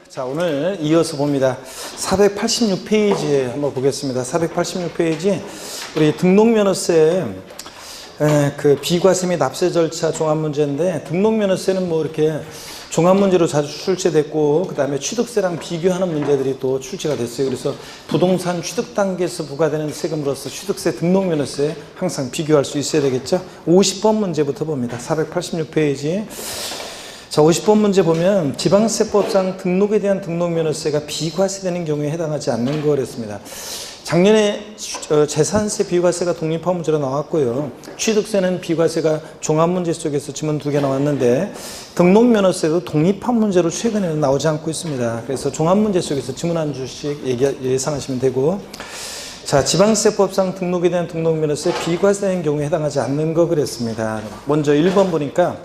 자, 오늘 이어서 봅니다. 486페이지에 한번 보겠습니다. 486페이지 우리 등록면허세 그 비과세 및 납세 절차 종합 문제인데, 등록면허세는 뭐 이렇게 종합 문제로 자주 출제됐고, 그 다음에 취득세랑 비교하는 문제들이 또 출제가 됐어요. 그래서 부동산 취득 단계에서 부과되는 세금으로서 취득세, 등록면허세 항상 비교할 수 있어야 되겠죠. 50번 문제부터 봅니다. 486페이지. 자, 50번 문제 보면 지방세법상 등록에 대한 등록면허세가 비과세되는 경우에 해당하지 않는 거 그랬습니다. 작년에 재산세 비과세가 독립화 문제로 나왔고요. 취득세는 비과세가 종합문제 속에서 지문 2개 나왔는데, 등록면허세도 독립화 문제로 최근에는 나오지 않고 있습니다. 그래서 종합문제 속에서 지문 한 주씩 예상하시면 되고, 자, 지방세법상 등록에 대한 등록면허세 비과세되는 경우에 해당하지 않는 거 그랬습니다. 먼저 1번 보니까,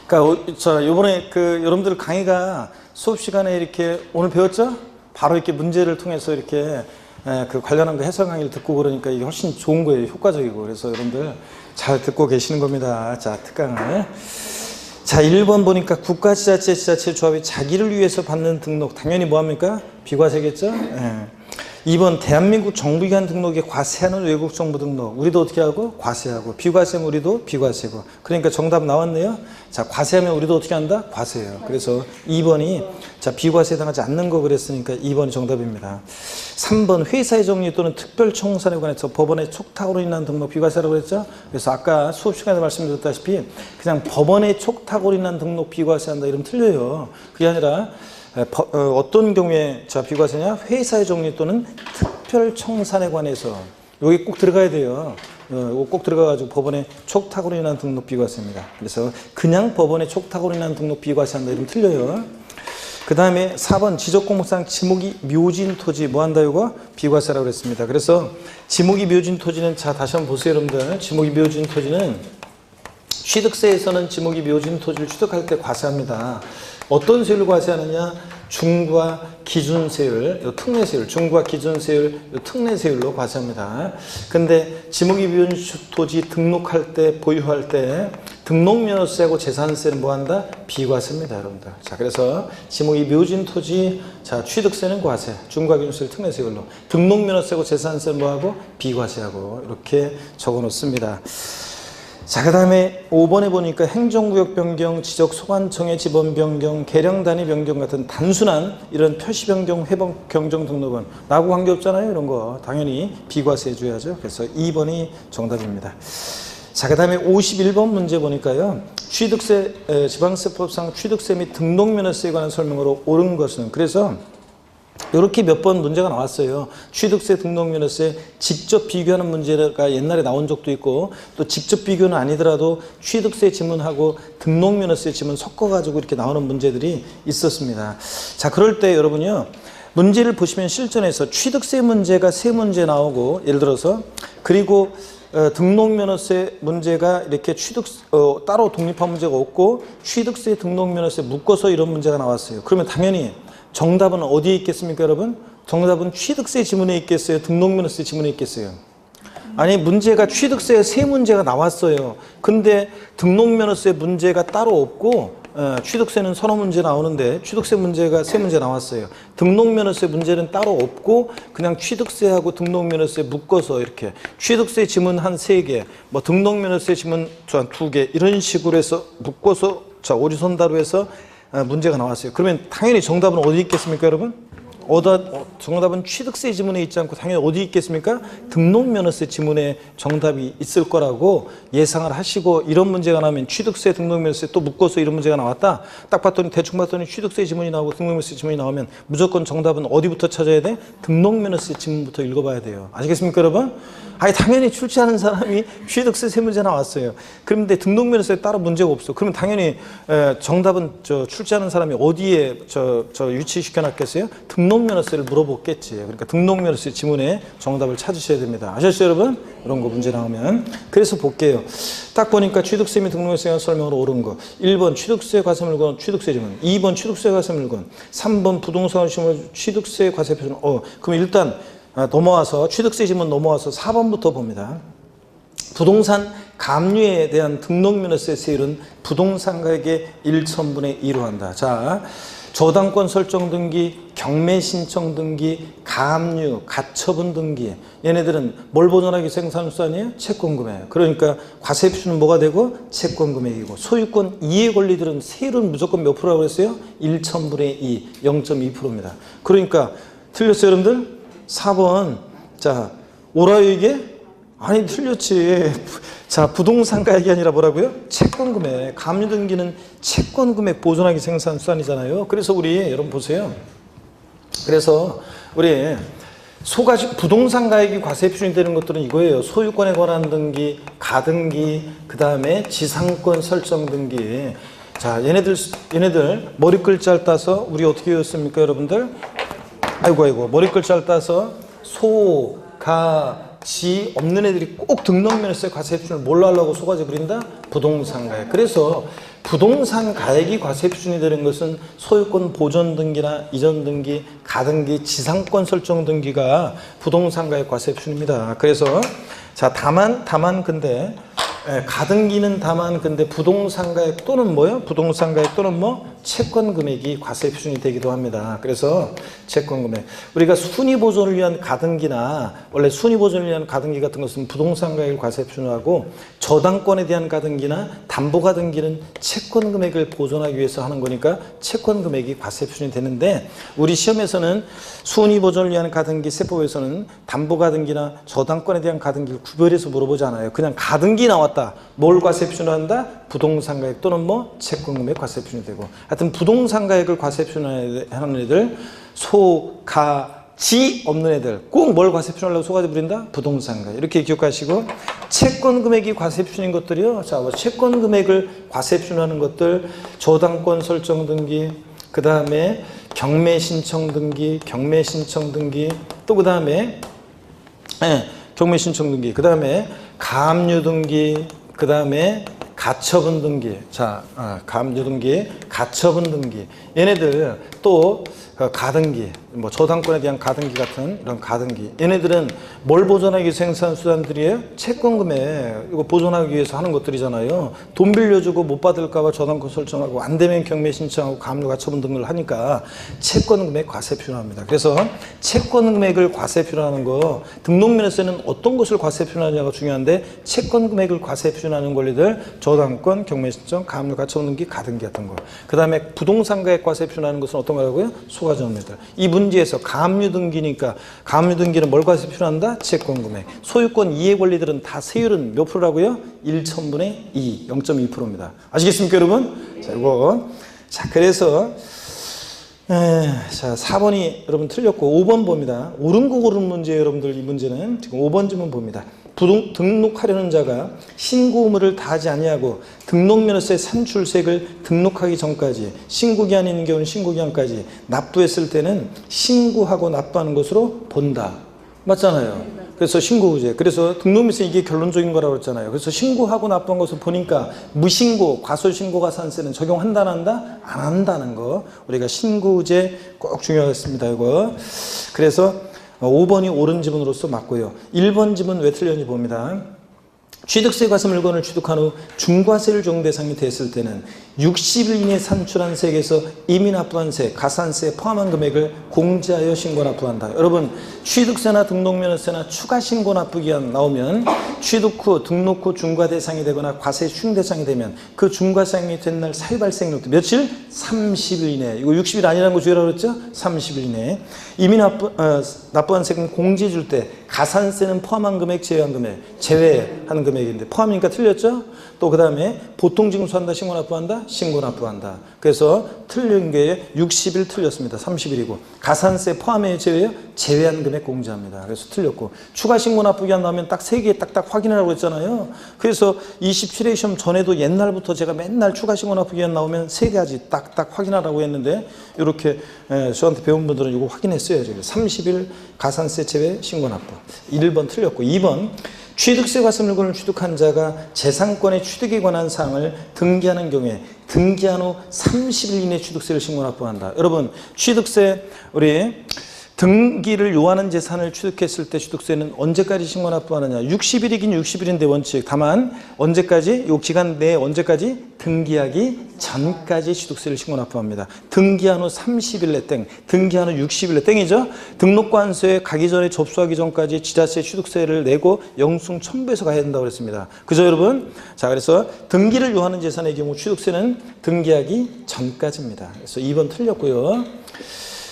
그러니까 자, 요번에 여러분들 강의가 수업 시간에 이렇게 오늘 배웠죠? 바로 이렇게 문제를 통해서 이렇게 관련한 거 해설 강의를 듣고 그러니까 이게 훨씬 좋은 거예요. 효과적이고. 그래서 여러분들 잘 듣고 계시는 겁니다. 자, 특강을. 자, 1번 보니까 국가지자체, 지자체 조합이 자기를 위해서 받는 등록. 당연히 뭐합니까? 비과세겠죠? 2번 대한민국 정부기관 등록에 과세하는 외국 정부 등록. 우리도 어떻게 하고? 과세하고. 비과세면 우리도 비과세고. 그러니까 정답 나왔네요. 자, 과세하면 우리도 어떻게 한다? 과세예요. 그래서 2번이 자, 비과세에 해당하지 않는 거 그랬으니까 2번이 정답입니다. 3번 회사의 정리 또는 특별청산에 관해서 법원의 촉탁으로 인한 등록 비과세라고 그랬죠? 그래서 아까 수업 시간에 말씀드렸다시피 그냥 법원의 촉탁으로 인한 등록 비과세한다 이러면 틀려요. 그게 아니라 어떤 경우에 자, 비과세냐? 회사의 정리 또는 특별청산에 관해서. 여기 꼭 들어가야 돼요. 이거 꼭 들어가가지고 법원의 촉탁으로 인한 등록 비과세입니다. 그래서 그냥 법원의 촉탁으로 인한 등록 비과세한다 이러면 틀려요. 그 다음에 4번 지적공무상 지목이 묘진 토지 뭐 한다 이거? 비과세라고 그랬습니다. 그래서 지목이 묘진 토지는 자, 다시 한번 보세요 여러분들. 지목이 묘진 토지는 취득세에서는 지목이 묘진 토지를 취득할 때 과세합니다. 어떤 세율을 과세하느냐? 중과 기준세율, 요 특례세율, 중과 기준세율, 요 특례세율로 과세합니다. 근데 지목이 묘진 토지 등록할 때, 보유할 때 등록면허세하고 재산세는 뭐 한다? 비과세입니다, 여러분들. 자, 그래서 지목이 묘진 토지, 자, 취득세는 과세, 중과 기준세율, 특례세율로, 등록면허세하고 재산세는 뭐하고? 비과세하고 이렇게 적어 놓습니다. 자, 그 다음에 5번에 보니까 행정구역 변경, 지적소관청의 지번 변경, 계량 단위 변경 같은 단순한 이런 표시 변경, 회복 경정 등록은 나하고 관계없잖아요. 이런 거 당연히 비과세 해줘야죠. 그래서 2번이 정답입니다. 자, 그 다음에 51번 문제 보니까요. 취득세, 지방세법상 취득세 및 등록면허세에 관한 설명으로 옳은 것은, 그래서 이렇게 몇 번 문제가 나왔어요. 취득세, 등록면허세 직접 비교하는 문제가 옛날에 나온 적도 있고, 또 직접 비교는 아니더라도 취득세 지문하고 등록면허세 지문 섞어가지고 이렇게 나오는 문제들이 있었습니다. 자, 그럴 때 여러분요, 문제를 보시면 실전에서 취득세 문제가 3문제 나오고, 예를 들어서 그리고 등록면허세 문제가 이렇게 따로 독립한 문제가 없고, 취득세, 등록면허세 묶어서 이런 문제가 나왔어요. 그러면 당연히 정답은 어디에 있겠습니까, 여러분? 정답은 취득세 지문에 있겠어요? 등록면허세 지문에 있겠어요? 아니, 문제가 취득세 3문제가 나왔어요. 근데 등록면허세 문제가 따로 없고, 취득세는 서너 문제 나오는데 취득세 문제가 3문제 나왔어요. 등록면허세 문제는 따로 없고 그냥 취득세하고 등록면허세 묶어서 이렇게 취득세 지문 한 3개, 뭐 등록면허세 지문 한 2개 이런 식으로 해서 묶어서 자, 오리손다로 해서 문제가 나왔어요. 그러면 당연히 정답은 어디 있겠습니까, 여러분? 정답은 취득세 지문에 있지 않고 당연히 어디 있겠습니까? 등록면허세 지문에 정답이 있을 거라고 예상을 하시고, 이런 문제가 나오면 취득세, 등록면허세 또 묶어서 이런 문제가 나왔다. 딱 봤더니, 대충 봤더니 취득세 지문이 나오고 등록면허세 지문이 나오면 무조건 정답은 어디부터 찾아야 돼? 등록면허세 지문부터 읽어봐야 돼요. 아시겠습니까, 여러분? 아니, 당연히 출제하는 사람이 취득세 3문제 나왔어요. 그런데 등록면허세 따로 문제가 없어. 그러면 당연히 정답은 출제하는 사람이 어디에 위치시켜 놨겠어요? 등록면허세를 물어보겠지. 그러니까 등록면허세 지문에 정답을 찾으셔야 됩니다. 아셨어요, 여러분? 이런 거 문제 나오면. 그래서 볼게요. 딱 보니까 취득세 및 등록면허세에 관한 설명으로 옳은 거. 1번 취득세 과세물건 취득세 지문, 2번 취득세 과세물건, 3번 부동산 시물 취득세 과세 표준. 그럼 일단 넘어와서 취득세 지문 넘어와서 4번부터 봅니다. 부동산 감류에 대한 등록면허세 세율은 부동산 가격의 1,000분의 2로 한다. 자, 저당권 설정 등기, 경매 신청 등기, 가압류, 가처분 등기. 얘네들은 뭘 보존하기 위해서 생산한 수단이에요? 채권 금액. 그러니까 과세 표준은 뭐가 되고? 채권 금액이고. 소유권 이해 권리들은 세율은 무조건 몇 프로라고 그랬어요? 1,000분의 2, 0.2%입니다. 그러니까 틀렸어요, 여러분들? 4번. 자, 오라요 이게? 아니, 틀렸지. 자, 부동산 가액이 아니라 뭐라고요? 채권 금액. 가압류 등기는 채권 금액 보존하기 생산 수단이잖아요. 그래서 우리 여러분 보세요. 그래서 우리 소가지 부동산 가액이 과세 표준이 되는 것들은 이거예요. 소유권에 관한 등기, 가등기, 그 다음에 지상권 설정 등기. 자, 얘네들 머리 글자를 따서 우리 어떻게 외웠습니까, 여러분들? 아이고 머리 글자를 따서 소, 가, 지 없는 애들이 꼭 등록면허세 과세 표준을 뭘로 하려고 소가지 부린다? 부동산 가액. 그래서 부동산 가액이 과세 표준이 되는 것은 소유권 보존 등기나 이전 등기, 가등기, 지상권 설정 등기가 부동산 가액 과세 표준입니다. 그래서 자, 다만 근데 가등기는 다만 근데 부동산 가액 또는 뭐요? 부동산 가액 또는 뭐? 채권 금액이 과세 표준이 되기도 합니다. 그래서 채권 금액. 우리가 순위 보존을 위한 가등기나 원래 순위 보존을 위한 가등기 같은 것은 부동산 가액을 과세 표준하고 저당권에 대한 가등기나 담보 가등기는 채권 금액을 보존하기 위해서 하는 거니까 채권 금액이 과세 표준이 되는데 우리 시험에서는 순위 보존을 위한 가등기 세법에서는 담보 가등기나 저당권에 대한 가등기를 구별해서 물어보지 않아요. 그냥 가등기 나왔다. 뭘 과세 표준을 한다? 부동산 가액 또는 뭐 채권 금액 과세 표준이 되고 하여튼 부동산 가액을 과세 표준하는 애들 소, 가, 지 없는 애들 꼭 뭘 과세 표준하려고 소가지 부린다? 부동산 가액. 이렇게 기억하시고 채권 금액이 과세 표준인 것들이요. 자, 채권 금액을 과세 표준하는 것들 저당권 설정 등기 그 다음에 경매 신청 등기 또 그 다음에 경매 신청 등기 그 다음에 가압류 등기 그 다음에 가처분 등기. 자, 가압류 등기, 가처분 등기. 얘네들 또 가등기, 뭐 저당권에 대한 가등기 같은 이런 가등기. 얘네들은 뭘 보존하기 위해서 생산 수단들이에요? 채권 금액. 이거 보존하기 위해서 하는 것들이잖아요. 돈 빌려주고 못 받을까봐 저당권 설정하고 안 되면 경매 신청하고 가압류 가처분 등을 하니까 채권 금액 과세 표준합니다. 그래서 채권 금액을 과세 표준하는 거 등록면에서는 어떤 것을 과세 표준하냐가 중요한데 채권 금액을 과세 표준하는 권리들 저당권, 경매 신청, 가압류 가처분 등기, 가등기 같은 거. 그 다음에 부동산 가액 과세 표준하는 것은 어떤 거라고요? 소가전매들. 이 문제에서 가압류 등기니까 가압류 등기는 뭘 과세 표준한다? 채권 금액. 소유권 이해 권리들은 다 세율은 몇 프로라고요? 1,000분의 2, 0.2%입니다. 아시겠습니까, 여러분? 자, 이거. 자, 그래서 자, 4번이 여러분 틀렸고 5번 봅니다. 옳은 거 고르는 문제 여러분들 이 문제는 지금 5번 질문 봅니다. 등록하려는 자가 신고 의무를 다하지 아니하고 등록면허세 산출세액을 등록하기 전까지 신고기한이 있는 경우는 신고기한까지 납부했을 때는 신고하고 납부하는 것으로 본다. 맞잖아요. 그래서 신고의제. 그래서 등록면허세 이게 결론적인 거라고 했잖아요. 그래서 신고하고 납부한 것을 보니까 무신고, 과소신고가산세는 적용한다, 안 한다? 안 한다는 거. 우리가 신고의제 꼭 중요하겠습니다. 이거. 그래서 5번이 옳은 지문으로서 맞고요. 1번 지문 왜 틀렸는지 봅니다. 취득세 과세 물건을 취득한 후 중과세를 적용 대상이 됐을 때는 60일 이내에 산출한 세액에서 이미 납부한 세, 가산세에 포함한 금액을 공제하여 신고 납부한다. 여러분 취득세나 등록면허세나 추가 신고 납부 기한 나오면 취득 후 등록 후 중과 대상이 되거나 과세 추징 대상이 되면 그 중과 대상이 된 날 사유 발생일부터 며칠? 30일 이내. 이거 60일 아니라는 거 주의라고 그랬죠? 30일 이내. 이미 납부한 세금 공제해 줄 때 가산세는 포함한 금액, 제외한 금액, 제외하는 금액인데 포함이니까 틀렸죠? 또 그 다음에 보통 징수한다, 신고 납부한다, 신고 납부한다. 그래서 틀린 게 60일 틀렸습니다. 30일이고 가산세 포함해 제외요? 제외한 금액 공제합니다. 그래서 틀렸고 추가 신고 납부 기한 나오면 딱 3개 딱딱 확인하라고 했잖아요. 그래서 27회 시험 전에도 옛날부터 제가 맨날 추가 신고 납부 기한 나오면 3가지 딱딱 확인하라고 했는데 이렇게 저한테 배운 분들은 이거 확인했어야죠. 30일 가산세 제외 신고 납부. 1번 틀렸고 2번 취득세 과세 물건을 취득한 자가 재산권의 취득에 관한 사항을 등기하는 경우에 등기한 후 30일 이내 취득세를 신고 납부한다. 여러분 취득세 우리 등기를 요하는 재산을 취득했을 때 취득세는 언제까지 신고 납부하느냐. 60일이긴 60일인데 원칙. 다만 언제까지? 요 기간 내에 언제까지? 등기하기 전까지 취득세를 신고 납부합니다. 등기한 후 30일 내 땡, 등기한 후 60일 내 땡이죠. 등록관서에 가기 전에 접수하기 전까지 지자체 취득세를 내고 영수증 첨부해서 가야 된다고 그랬습니다. 그죠 여러분? 자, 그래서 등기를 요하는 재산의 경우 취득세는 등기하기 전까지입니다. 그래서 2번 틀렸고요.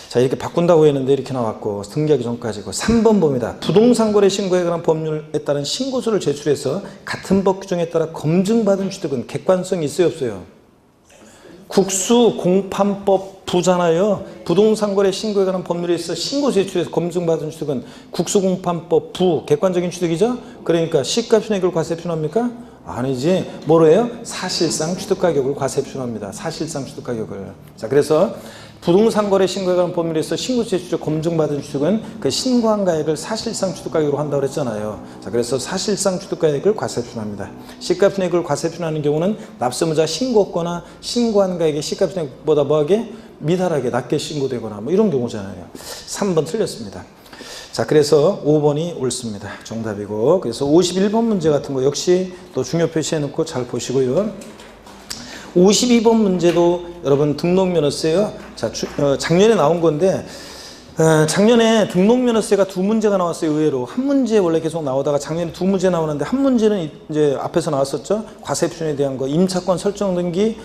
자, 이렇게 바꾼다고 했는데 이렇게 나왔고 등기하기 전까지고. 3번 봅니다. 부동산 거래 신고에 관한 법률에 따른 신고서를 제출해서 같은 법 규정에 따라 검증받은 취득은 객관성이 있어요 없어요? 국수공판법 부잖아요. 부동산 거래 신고에 관한 법률에 있어 신고 제출해서 검증받은 취득은 국수공판법 부, 객관적인 취득이죠. 그러니까 시가 편익을 과세 표현합니까? 아니지. 뭐로 해요? 사실상 취득가격을 과세 표현합니다. 사실상 취득가격을. 자, 그래서 부동산 거래 신고에 관한 법률에 있어 신고 제출에 검증받은 취득은 그 신고한 가액을 사실상 취득가격으로 한다고 그랬잖아요. 자, 그래서 사실상 취득가액을 과세 표현합니다. 시가 편익을 과세 표현하는 경우는 납세무자 신고했거나 신고한 가액이 시가 편익보다 뭐하게? 미달하게 낮게 신고되거나 뭐 이런 경우잖아요. 3번 틀렸습니다. 자, 그래서 5번이 옳습니다. 정답이고. 그래서 51번 문제 같은 거 역시 또 중요 표시해 놓고 잘 보시고요. 52번 문제도 여러분 등록면허세요. 자, 작년에 나온 건데 작년에 등록면허세가 두 문제가 나왔어요. 의외로 한 문제 원래 계속 나오다가 작년에 두 문제 나오는데 한 문제는 이제 앞에서 나왔었죠. 과세 표준에 대한 거. 임차권 설정 등기,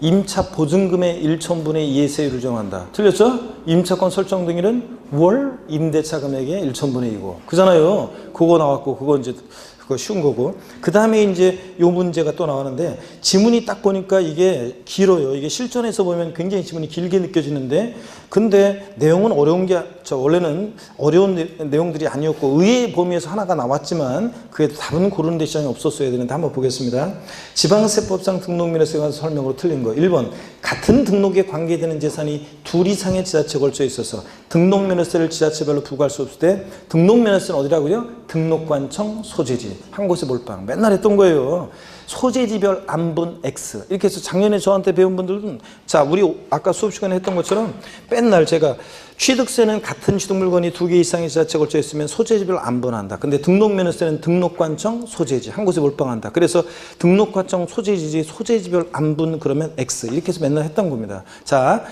임차 보증금의 1,000분의 2의 세율을 정한다. 틀렸죠? 임차권 설정 등기는 월 임대차 금액의 1,000분의 2고 그잖아요. 그거 나왔고 그거 이제 그거 쉬운 거고. 그 다음에 이제 요 문제가 또 나왔는데 지문이 딱 보니까 이게 길어요. 이게 실전에서 보면 굉장히 지문이 길게 느껴지는데 근데 내용은 어려운 게 원래는 어려운 내용들이 아니었고 의외의 범위에서 하나가 나왔지만 그게 답은 고르는 데 시간이 없었어야 되는데 한번 보겠습니다. 지방세법상 등록면허세에 관해서 설명으로 틀린 거. 1번 같은 등록에 관계되는 재산이 둘 이상의 지자체에 걸쳐 있어서 등록면허세를 지자체별로 부과할 수 없을 때 등록면허세는 어디라고요? 등록관청 소재지. 한 곳에 몰빵. 맨날 했던 거예요. 소재지별 안분 X. 이렇게 해서 작년에 저한테 배운 분들은 자, 우리 아까 수업 시간에 했던 것처럼 맨날 제가 취득세는 같은 취득 물건이 두 개 이상의 지자체에 걸쳐 있으면 소재지별 안분한다. 근데 등록면허세는 등록관청 소재지. 한 곳에 몰빵한다. 그래서 등록관청 소재지지 소재지별 안분 그러면 X. 이렇게 해서 맨날 했던 겁니다. 자,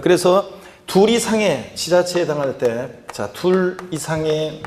그래서 둘 이상의 지자체에 해당할 때 자, 둘 이상의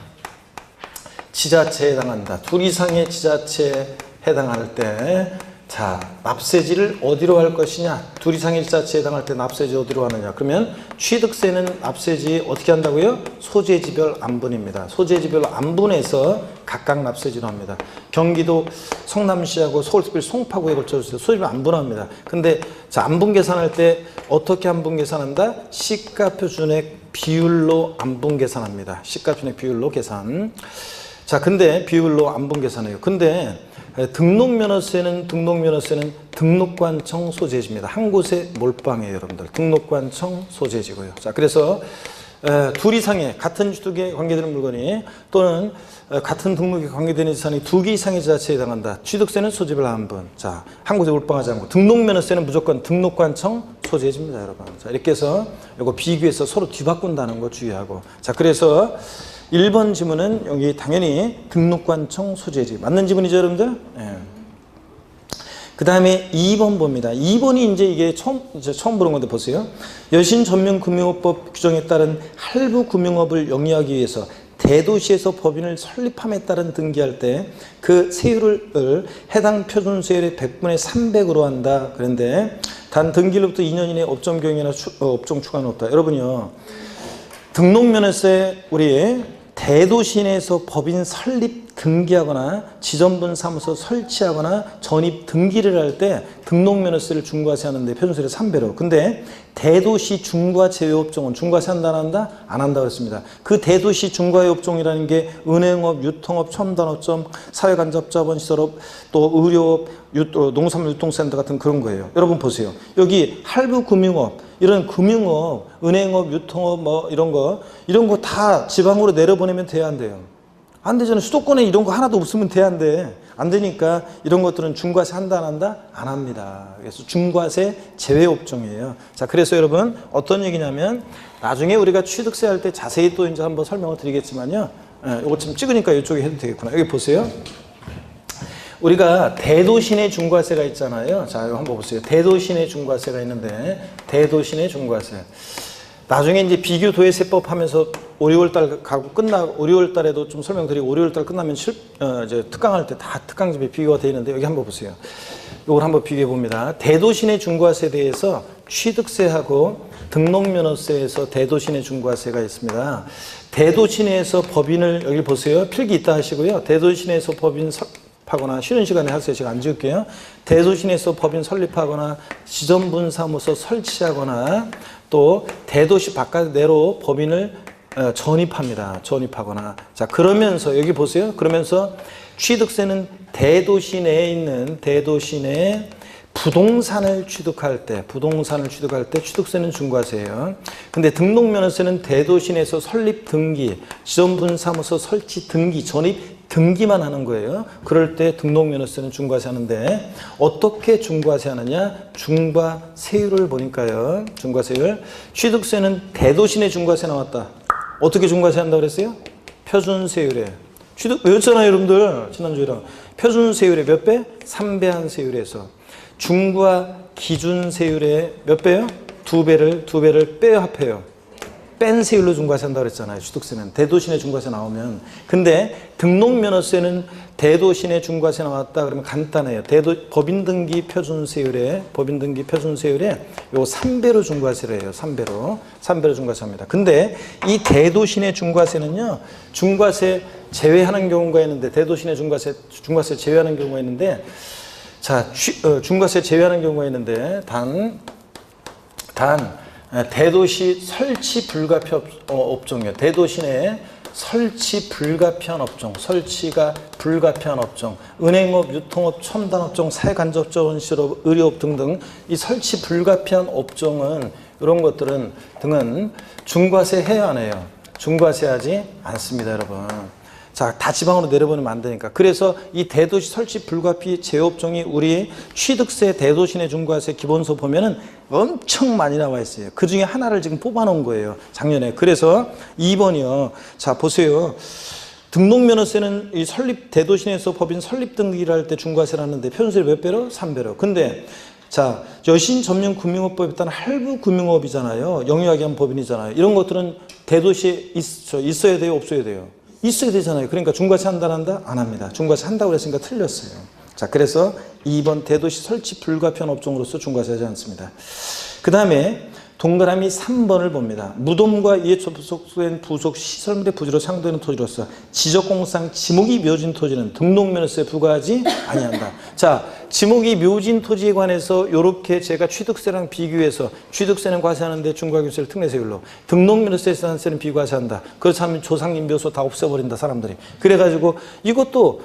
지자체에 해당한다. 둘 이상의 지자체에 해당할 때 자, 납세지를 어디로 할 것이냐. 둘 이상의 지자체에 해당할 때 납세지 어디로 하느냐. 그러면 취득세는 납세지 어떻게 한다고요? 소재지별 안분입니다. 소재지별 안분에서 각각 납세지로 합니다. 경기도 성남시하고 서울특별시 송파구에 걸쳐서 소재지별 안분합니다. 근데 자, 안분 계산할 때 어떻게 안분 계산한다? 시가표준액 비율로 안분 계산합니다. 시가표준액 비율로 계산. 자, 근데 비율로 안분 계산해요. 근데 등록면허세는 등록관청 소재지입니다. 한 곳에 몰빵해요, 여러분들. 등록관청 소재지고요. 자, 그래서 둘 이상의 같은 취득에 관계되는 물건이 또는 같은 등록에 관계되는 재산이 두 개 이상의 지자체에 해당한다. 취득세는 소재별 안분. 자, 한 곳에 몰빵하지 않고 등록면허세는 무조건 등록관청 소재지입니다, 여러분. 자, 이렇게 해서 이거 비교해서 서로 뒤바꾼다는 거 주의하고. 자, 그래서 1번 지문은 여기 당연히 등록관청 소재지. 맞는 지문이죠, 여러분들? 예. 그 다음에 2번 봅니다. 2번이 이제 이게 처음 보는 건데 보세요. 여신전문금융업법 규정에 따른 할부금융업을 영위하기 위해서 대도시에서 법인을 설립함에 따른 등기할 때 그 세율을 해당 표준세율의 100분의 300으로 한다. 그런데 단 등기로부터 2년 이내 업종 경영이나 업종 추가는 없다. 여러분요. 등록면허세 우리 대도시 내에서 법인 설립 등기하거나 지점분 사무소 설치하거나 전입 등기를 할 때 등록면허세를 중과세 하는데 표준세율 3배로. 근데 대도시 중과 제외업종은 중과세 한다 안 한다? 안 한다고 했습니다. 그 대도시 중과의 업종이라는 게 은행업, 유통업, 첨단업종, 사회간접자본 시설업, 또 의료업, 농산물 유통센터 같은 그런 거예요. 여러분 보세요. 여기 할부금융업, 이런 금융업, 은행업, 유통업 뭐 이런 거 다 지방으로 내려보내면 돼야 안 돼요? 안 되잖아요. 수도권에 이런 거 하나도 없으면 돼야 안 돼. 안 되니까 이런 것들은 중과세 한다 안 한다? 안 합니다. 그래서 중과세 제외 업종이에요. 자, 그래서 여러분 어떤 얘기냐면 나중에 우리가 취득세 할 때 자세히 또 이제 한번 설명을 드리겠지만요. 이거 좀 찍으니까 이쪽에 해도 되겠구나. 여기 보세요. 우리가 대도시내 중과세가 있잖아요. 자, 이거 한번 보세요. 대도시내 중과세가 있는데 대도시내 중과세. 나중에 이제 비교 도외세법 하면서 5, 6월 달 가고 5, 6월 달에도 좀 설명드리고 5, 6월 달 끝나면 이제 특강할 때 다 특강집에 비교가 되어 있는데 여기 한번 보세요. 이걸 한번 비교해 봅니다. 대도시내 중과세에 대해서 취득세하고 등록면허세에서 대도시내 중과세가 있습니다. 대도시내에서 법인을 여기 보세요. 필기 있다 하시고요. 대도시내에서 법인 하거나 쉬는 시간에 하세요. 제가 안 지울게요. 대도시내에서 법인 설립하거나 지점분사무소 설치하거나 또 대도시 바깥 내로 법인을 전입합니다. 전입하거나. 자, 그러면서 여기 보세요. 그러면서 취득세는 대도시 내에 있는 대도시 내 부동산을 취득할 때 취득세는 중과세예요. 근데 등록면허세는 대도시 내에서 설립 등기, 지점분사무소 설치 등기, 전입 등기만 하는 거예요. 그럴 때 등록면허세는 중과세 하는데 어떻게 중과세 하느냐? 중과세율을 보니까요. 중과세율. 취득세는 대도시 내 중과세 나왔다. 어떻게 중과세 한다고 그랬어요? 표준세율에. 외웠잖아요, 여러분들. 지난주에랑. 표준세율에 몇 배? 3배 한 세율에서. 중과 기준세율에 몇 배요? 2배를 빼요, 합해요. 뺀 세율로 중과세 한다고 그랬잖아요. 취득세는. 대도시 내 중과세 나오면. 근데 등록면허세는 대도시 내 중과세 나왔다 그러면 간단해요. 법인등기 표준세율에 요 3배로 중과세를 해요. 3배로 중과세합니다. 근데 이 대도시 내 중과세는요. 중과세 제외하는 경우가 있는데 대도시 내 중과세 제외하는 경우가 있는데 자, 중과세 제외하는 경우가 있는데 대도시 설치 불가피한 업종이요. 대도시 내 설치 불가피한 업종, 설치가 불가피한 업종, 은행업, 유통업, 첨단업종, 사회간접적 원시업, 의료업 등등 이 설치 불가피한 업종은 이런 것들은 등은 중과세 해야 안 해요? 중과세하지 않습니다, 여러분. 자, 다 지방으로 내려보내면 안 되니까. 그래서 이 대도시 설치 불가피 제업종이 우리 취득세 대도시 내 중과세 기본서 보면은 엄청 많이 나와 있어요. 그 중에 하나를 지금 뽑아 놓은 거예요. 작년에. 그래서 2번이요. 자, 보세요. 등록면허세는 이 대도시 내에서 법인 설립 등기를 할 때 중과세를 하는데 표준세율 몇 배로? 3배로. 근데 자, 여신점용금융업법에 따른 할부금융업이잖아요. 영유아기 한 법인이잖아요. 이런 것들은 대도시에 있어야 돼요? 없어야 돼요? 있어야 되잖아요. 그러니까 중과세 한다 안 한다? 안 합니다. 중과세 한다고 그랬으니까 틀렸어요. 자, 그래서 2번 대도시 설치 불가피한 업종으로서 중과세 하지 않습니다. 그 다음에 동그라미 3번을 봅니다. 무덤과 이에 접속된 부속 시설물의 부지로 상도되는 토지로서 지적공사상 지목이 묘진 토지는 등록면허세에 부과하지 아니한다. 자, 지목이 묘진 토지에 관해서 이렇게 제가 취득세랑 비교해서 취득세는 과세하는데 중과교세를 특례세율로 등록면허세에 세는 비과세한다. 그렇다면 조상님 묘소 다 없애버린다, 사람들이. 그래가지고 이것도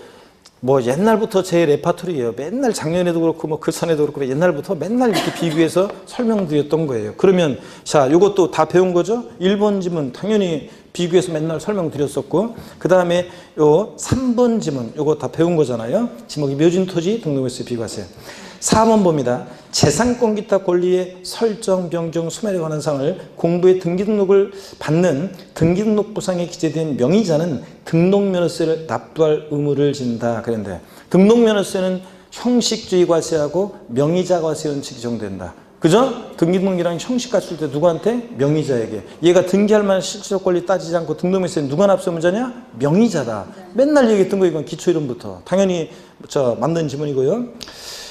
뭐 옛날부터 제 레파토리예요. 맨날 작년에도 그렇고 뭐 그 전에도 그렇고 옛날부터 맨날 이렇게 비교해서 설명드렸던 거예요. 그러면 자, 이것도 다 배운 거죠? 1번 지문 당연히 비교해서 맨날 설명드렸었고, 그 다음에 요 3번 지문 요거 다 배운 거잖아요. 지목이 묘진 토지 등록면허세 비과세. 4번 봅니다. 재산권 기타 권리의 설정, 변경, 소멸에 관한 사항을 공부에 등기등록을 받는 등기등록부상에 기재된 명의자는 등록면허세를 납부할 의무를 진다. 그런데 등록면허세는 형식주의 과세하고 명의자 과세 원칙이 적용된다. 그죠? 등기등록이랑 형식 갖출 때 누구한테? 명의자에게. 얘가 등기할 만한 실질적 권리 따지지 않고 등록면허세는 누가 납세 문제냐? 명의자다. 맨날 얘기했던 거 이건 기초 이름부터. 당연히 만든 지문이고요.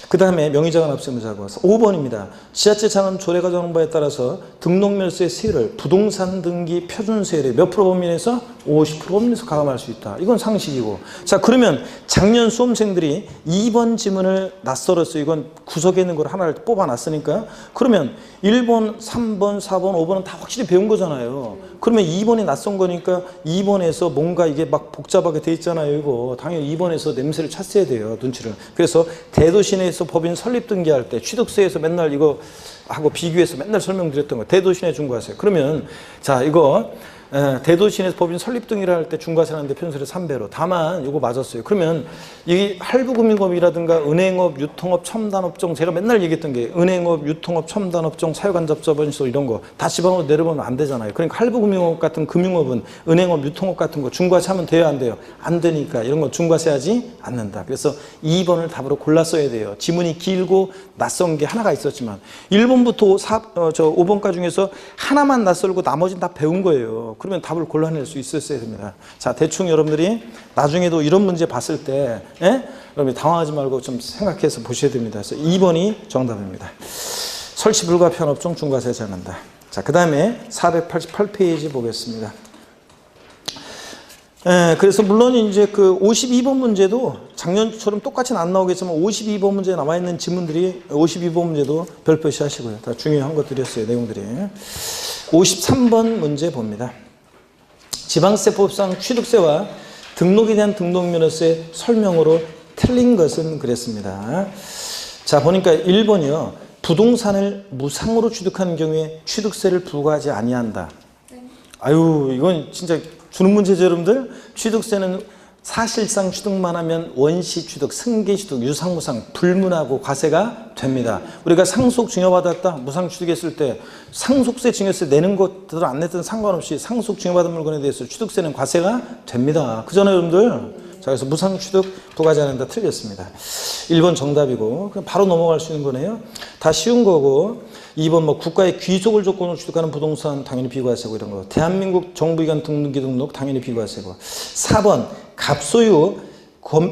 그 다음에 명의자가 납세무자고 5번입니다. 지자체 자금 조례가 정한 바에 따라서 등록면허세 세율을 부동산 등기 표준세율의 몇 프로 범위에서 50% 범위에서 가감할 수 있다. 이건 상식이고. 자, 그러면 작년 수험생들이 2번 지문을 낯설었어요. 이건 구석에 있는 걸 하나를 뽑아놨으니까. 그러면 1번, 3번, 4번, 5번은 다 확실히 배운 거잖아요. 그러면 2번이 낯선 거니까 2번에서 뭔가 이게 막 복잡하게 돼 있잖아요. 이거 당연히 2번에서 냄새를 찼어야 돼요. 눈치를. 그래서 대도시 내에서 법인 설립 등기할 때 취득세에서 맨날 이거 하고 비교해서 맨날 설명드렸던 거 대도시 내 중과세. 그러면 자, 이거 대도시인에서 법인 설립 등이라 할 때 중과세라는데 편수를 3배로. 다만 이거 맞았어요. 그러면 이 할부금융업이라든가 은행업, 유통업, 첨단업종 제가 맨날 얘기했던 게 은행업, 유통업, 첨단업종, 사유간접자본시설 이런 거 다 지방으로 내려보면 안 되잖아요. 그러니까 할부금융업 같은 금융업은 은행업, 유통업 같은 거 중과세하면 돼요, 안 돼요? 안 되니까 이런 거 중과세하지 않는다. 그래서 2번을 답으로 골랐어야 돼요. 지문이 길고 낯선 게 하나가 있었지만 1번부터 5번까지 중에서 하나만 낯설고 나머지는 다 배운 거예요. 그러면 답을 골라낼 수 있었어야 됩니다. 자, 대충 여러분들이 나중에도 이런 문제 봤을 때 여러분이 당황하지 말고 좀 생각해서 보셔야 됩니다. 그래서 2번이 정답입니다. 설치 불가피한 업종 중과세하지 않는다. 자, 그 다음에 488페이지 보겠습니다. 그래서 물론 이제 그 52번 문제도 작년처럼 똑같이는 안 나오겠지만 52번 문제에 나와 있는 지문들이 52번 문제도 별표시 하시고요. 다 중요한 것들이었어요, 내용들이. 53번 문제 봅니다. 지방세법상 취득세와 등록에 대한 등록면허세 설명으로 틀린 것은 그랬습니다. 자, 보니까 1번이요. 부동산을 무상으로 취득한 경우에 취득세를 부과하지 아니한다. 아유, 이건 진짜 주는 문제죠, 여러분들. 취득세는 사실상 취득만 하면 원시 취득, 승계 취득, 유상무상 불문하고 과세가 됩니다. 우리가 상속 증여받았다, 무상 취득했을 때 상속세, 증여세 내는 것들 안 냈든 상관없이 상속 증여받은 물건에 대해서 취득세는 과세가 됩니다. 그잖아요, 여러분들. 자, 그래서 무상 취득 부과하지 않는다 틀렸습니다. 1번 정답이고 그럼 바로 넘어갈 수 있는 거네요. 다 쉬운 거고 2번 뭐 국가의 귀속을 조건으로 취득하는 부동산 당연히 비과세고 이런 거. 대한민국 정부기관 등기 등록 당연히 비과세고. 4번 갑소유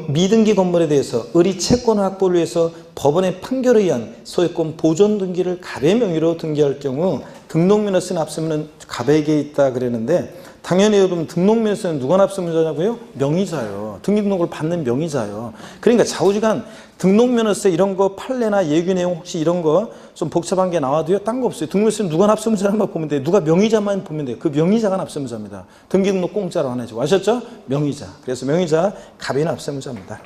미등기 건물에 대해서 의리 채권 확보를 위해서 법원의 판결에 의한 소유권 보존 등기를 갑의 명의로 등기할 경우 등록면허세는 납세문은 갑에게 있다 그랬는데 당연히 여러분 등록면허세는 누가 납세문자냐고요? 명의자요. 등기등록을 받는 명의자요. 그러니까 좌우지간 등록면허세 이런 거 판례나 예규 내용 혹시 이런 거 좀 복잡한 게 나와도요. 딴 거 없어요. 등록면허세는 누가 납세문자만 보면 돼요. 누가 명의자만 보면 돼요. 그 명의자가 납세문자입니다. 등기등록 공짜로 안 해주고. 아셨죠? 명의자. 그래서 명의자 갑이 납세문자입니다.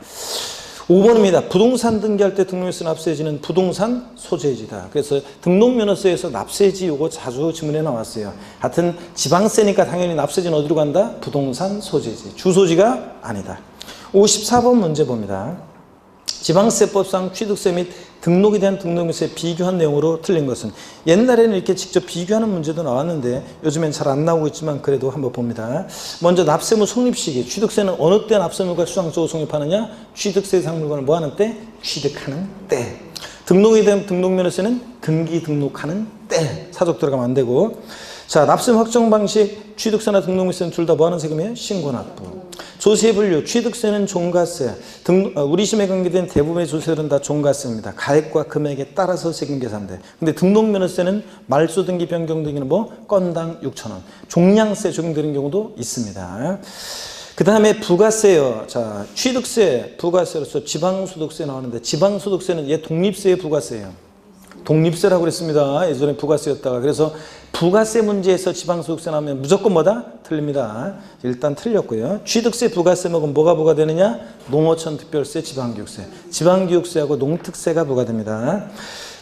5번입니다. 부동산 등기할 때 등록면허세 납세지는 부동산 소재지다. 그래서 등록면허세에서 납세지 요거 자주 지문에 나왔어요. 하여튼 지방세니까 당연히 납세지는 어디로 간다? 부동산 소재지. 주소지가 아니다. 54번 문제 봅니다. 지방세법상 취득세 및 등록에 대한 등록면허세 비교한 내용으로 틀린 것은 옛날에는 이렇게 직접 비교하는 문제도 나왔는데 요즘엔 잘 안 나오고 있지만 그래도 한번 봅니다. 먼저 납세무 성립 시기. 취득세는 어느 때 납세무가 수상적으로 성립하느냐? 취득세 대상 물건을 뭐 하는 때? 취득하는 때. 등록에 대한 등록면허세는 등기 등록하는 때. 사적 들어가면 안 되고. 자, 납세무 확정 방식, 취득세나 등록면허세는 둘 다 뭐 하는 세금이에요? 신고납부. 조세 분류, 취득세는 종가세, 우리심에 관계된 대부분의 조세들은 다 종가세입니다. 가액과 금액에 따라서 세금 계산돼. 근데 등록면허세는 말소 등기 변경 등기는 뭐 건당 6,000원. 종량세 적용되는 경우도 있습니다. 그 다음에 부가세요. 자, 취득세, 부가세로서 지방소득세 나오는데 지방소득세는 얘 독립세의 부가세예요. 독립세라고 그랬습니다. 예전에 부가세였다가. 그래서 부가세 문제에서 지방소득세 나오면 무조건 뭐다? 틀립니다. 일단 틀렸고요. 취득세, 부가세 먹으면 뭐가 부과되느냐? 농어촌 특별세, 지방교육세. 지방교육세하고 농특세가 부과됩니다.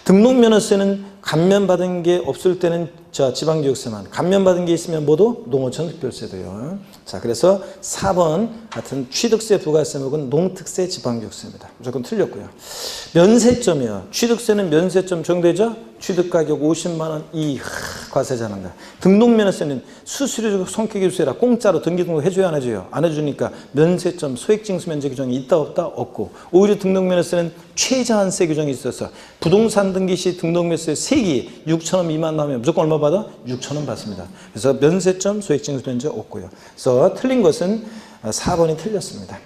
등록면허세는 감면받은 게 없을 때는 지방교육세만, 감면받은 게 있으면 모두 농어촌 특별세도요. 자, 그래서 4번 같은 취득세, 부가세 먹은 농특세, 지방교육세입니다. 무조건 틀렸고요. 면세점이요. 취득세는 면세점 적용되죠? 취득가격 50만 원 이 과세지 않는다. 등록면허세는 수수료적 손익계수세라 공짜로 등기등록 해줘야 안 해줘요? 안 해주니까 면세점 소액징수 면제 규정이 있다 없다? 없고. 오히려 등록면허세는 최저한세 규정이 있어서 부동산 등기 시 등록면허세 세기 6,000원 미만 나오면 무조건 얼마 받아? 6,000원 받습니다. 그래서 면세점 소액징수 면제 없고요. 그래서 틀린 것은 4번이 틀렸습니다.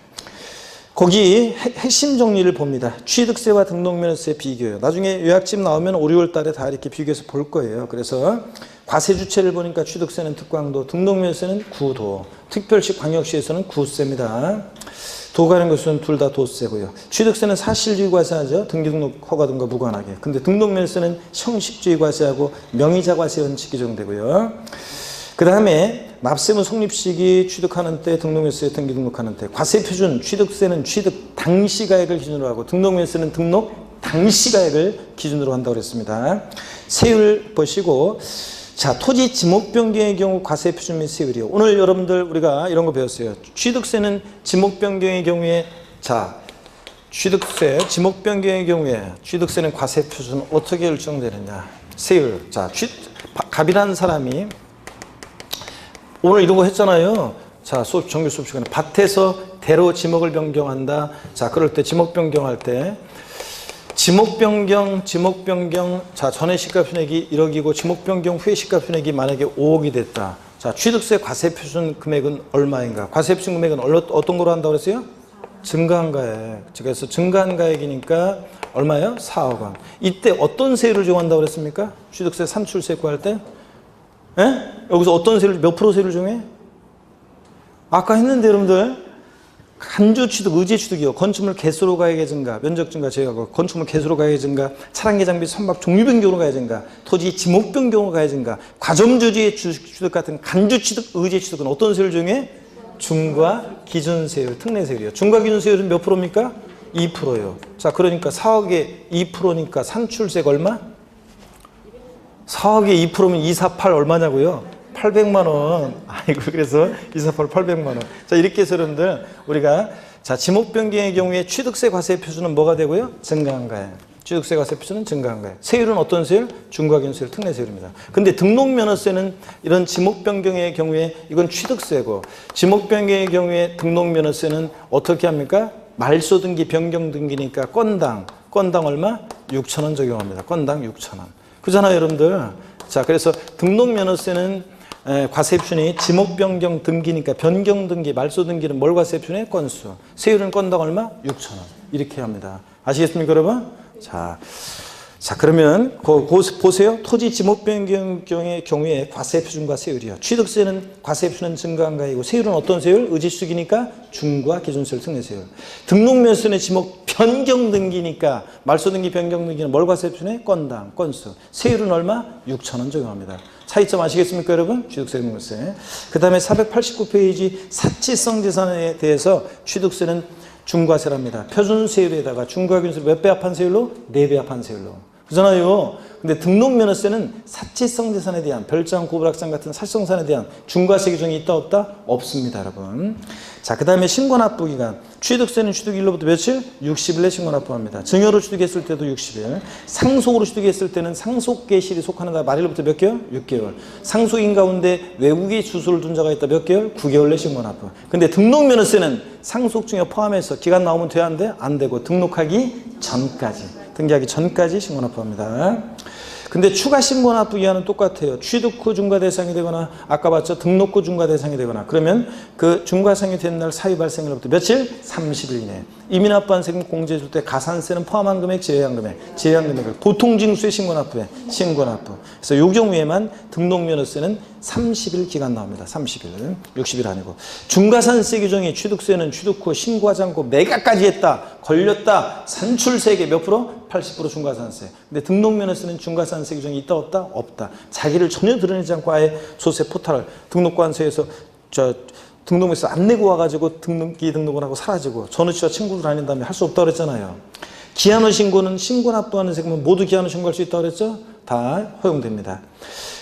거기 핵심 정리를 봅니다. 취득세와 등록면허세 비교요. 나중에 요약집 나오면 5, 6월 달에 다 이렇게 비교해서 볼 거예요. 그래서 과세 주체를 보니까 취득세는 특광도, 등록면허세는 구도, 특별시 광역시에서는 구세입니다. 도가는 것은 둘 다 도세고요. 취득세는 사실주의 과세하죠. 등기등록 허가 등과 무관하게. 근데 등록면허세는 형식주의 과세하고 명의자 과세 원칙이 적용되고요. 그 다음에 납세무 성립시기 취득하는 때, 등록면허세 등기 등록하는 때. 과세 표준, 취득세는 취득 당시 가액을 기준으로 하고 등록면허세는 등록 당시 가액을 기준으로 한다고 그랬습니다. 세율 보시고, 자, 토지 지목 변경의 경우 과세 표준 및 세율이요. 오늘 여러분들 우리가 이런 거 배웠어요. 취득세는 지목 변경의 경우에 자, 취득세 지목 변경의 경우에 취득세는 과세 표준 어떻게 결정되느냐? 세율. 자, 갑이라는 사람이 오늘 이런 거 했잖아요. 자, 정규 수업 시간에 밭에서 대로 지목을 변경한다. 자, 그럴 때 지목 변경할 때 지목 변경, 자, 전에 시가 표준액이 1억이고 지목 변경 후에 시가 표준액이 만약에 5억이 됐다. 자, 취득세 과세 표준 금액은 얼마인가? 과세 표준 금액은 어떤 거로 한다고 그랬어요? 증가한 가액. 그래서 증가한 가액이니까 얼마예요? 4억 원. 이때 어떤 세율을 적용한다고 그랬습니까? 취득세 산출세 구할 때? 예? 여기서 어떤 세율, 몇 프로 세율을 정해? 아까 했는데 여러분들 간주 취득, 의제 취득이요. 건축물 개수로 가액의 증가, 면적 증가 제외하고 건축물 개수로 가액의 증가, 차량계 장비 선박 종류 변경으로 가액 증가, 토지 지목 변경으로 가액 증가, 과점주지의 취득 같은 간주 취득, 의제 취득은 어떤 세율을 정해? 중과 기준세율, 특례세율이요. 중과 기준세율은 몇 프로입니까? 2%예요. 자, 그러니까 4억에 2%니까 산출세가 얼마? 4억에 2%면 248 얼마냐고요? 800만 원. 아이고, 그래서 248 800만 원. 자, 이렇게 해서 여러분들 우리가 자, 지목 변경의 경우에 취득세 과세 표준은 뭐가 되고요? 증가한 가액. 취득세 과세 표준은 증가한 가액. 세율은 어떤 세율? 중과기준세율, 특례세율입니다. 근데 등록면허세는 이런 지목 변경의 경우에 이건 취득세고, 지목 변경의 경우에 등록면허세는 어떻게 합니까? 말소 등기, 변경 등기니까 건당 얼마? 6,000원 적용합니다. 건당 6,000원. 그잖아요, 여러분들. 자, 그래서 등록면허세는 과세 표준이 지목 변경 등기니까 변경 등기, 말소 등기는 뭘 과세 표준해? 건수. 세율은 건당 얼마? 6,000원. 이렇게 합니다. 아시겠습니까, 여러분? 자, 그러면 보세요. 토지 지목 변경의 경우에 과세 표준과 세율이요. 취득세는 과세 표준은 증가한 가액이고 세율은 어떤 세율? 의제 취득이니까 중과 기준세율, 특례세율. 등록면허세는 지목 변경 등기니까 말소 등기, 변경 등기는 뭘 과세 표준해? 건당, 건수. 세율은 얼마? 6,000원 적용합니다. 차이점 아시겠습니까, 여러분? 취득세, 등록세. 그 다음에 489페이지 사치성 재산에 대해서 취득세는 중과세랍니다. 표준세율에다가 중과균세율 몇 배 합한 세율로? 4배 합한 세율로. 그잖아요. 근데 등록면허세는 사치성 재산에 대한 별장, 고불악장 같은 사치성산에 대한 중과세 규정이 있다 없다? 없습니다, 여러분. 자, 그 다음에 신고납부 기간. 취득세는 취득일로부터 며칠? 60일 내 신고납부합니다. 증여로 취득했을 때도 60일. 상속으로 취득했을 때는 상속계실이 속하는가 말일로부터 몇 개월? 6개월. 상속인 가운데 외국에 주소를 둔 자가 있다 몇 개월? 9개월 내 신고납부. 근데 등록면허세는 상속 증여 포함해서 기간 나오면 돼야 안 돼? 안 되고 등록하기 전까지. 등기하기 전까지 신고납부합니다. 근데 추가 신고납부 기한은 똑같아요. 취득 후 중과 대상이 되거나 아까 봤죠? 등록 후 중과 대상이 되거나 그러면 그 중과상이 된 날 사유 발생일로부터 며칠? 30일 이내. 이미 납부한 세금 공제해 줄 때 가산세는 포함한 금액, 제외한 금액, 제외한 금액을 보통징수의 신고납부에 신고납부. 그래서 이 경우에만 등록면허세는 30일 기간 나옵니다. 30일. 60일 아니고. 중과산세 규정이 취득세는 취득 후 신고하지 않고 매각까지 했다. 걸렸다. 산출세액의 몇 프로? 80% 중과산세. 근데 등록면허세는 중과산세 규정이 있다 없다? 없다. 자기를 전혀 드러내지 않고 아예 소세 포탈을 등록관서에서 등록면허세 안 내고 와가지고 등록을 하고 사라지고 전우치와 친구들 다닌 다음에 할 수 없다고 그랬잖아요. 기한후 신고는 신고납부하는 세금은 모두 기한후 신고할 수 있다고 그랬죠? 다 허용됩니다.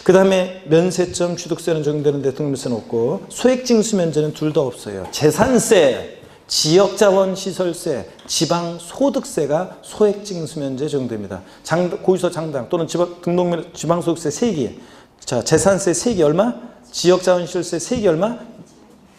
그 다음에 면세점 취득세는 적용되는데 등록면허세는 없고 소액징수면제는 둘 다 없어요. 재산세, 지역자원시설세, 지방소득세가 소액징수면제 적용됩니다. 고유서 장당 또는 지방소득세 세기, 자 재산세 세기 얼마? 지역자원시설세 세기 얼마?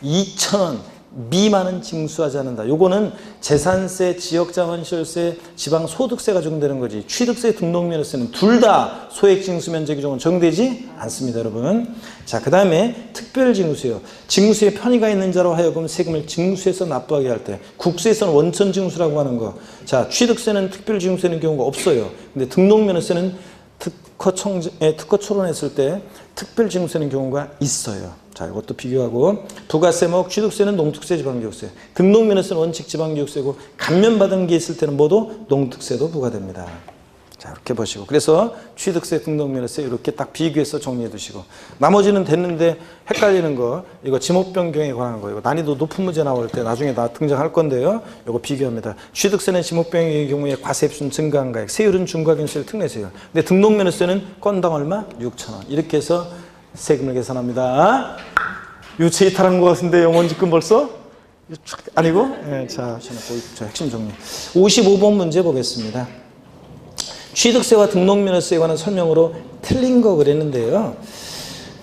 2,000원 미만은 징수하지 않는다. 요거는 재산세, 지역자원시설세, 지방소득세가 적용되는 거지. 취득세, 등록면허세는 둘 다 소액징수면제 규정은 적용되지 않습니다, 여러분. 자, 그 다음에 특별징수요. 징수에 편의가 있는 자로 하여금 세금을 징수해서 납부하게 할 때 국세에서는 원천징수라고 하는 거. 자, 취득세는 특별징수되는 경우가 없어요. 근데 등록면허세는 특허 초론했을 때 특별징수되는 경우가 있어요. 자, 이것도 비교하고 부가세목, 취득세는 농특세, 지방교육세, 등록면허세는 원칙 지방교육세고 감면받은 게 있을 때는 모두 농특세도 부과됩니다. 자, 이렇게 보시고. 그래서 취득세, 등록면허세 이렇게 딱 비교해서 정리해 두시고. 나머지는 됐는데 헷갈리는 거, 이거 지목 변경에 관한 거, 이거 난이도 높은 문제 나올 때 나중에 다 등장할 건데요. 이거 비교합니다. 취득세는 지목 변경의 경우에 과세입수는 증가한 가액, 세율은 중과경세율, 특례세율. 근데 등록면허세는 건당 얼마? 6,000원. 이렇게 해서 세금을 계산합니다. 유체 이탈한 것 같은데 영원 지금 벌써? 아니고? 네, 자, 핵심 정리. 55번 문제 보겠습니다. 취득세와 등록면허세에 관한 설명으로 틀린 거 그랬는데요.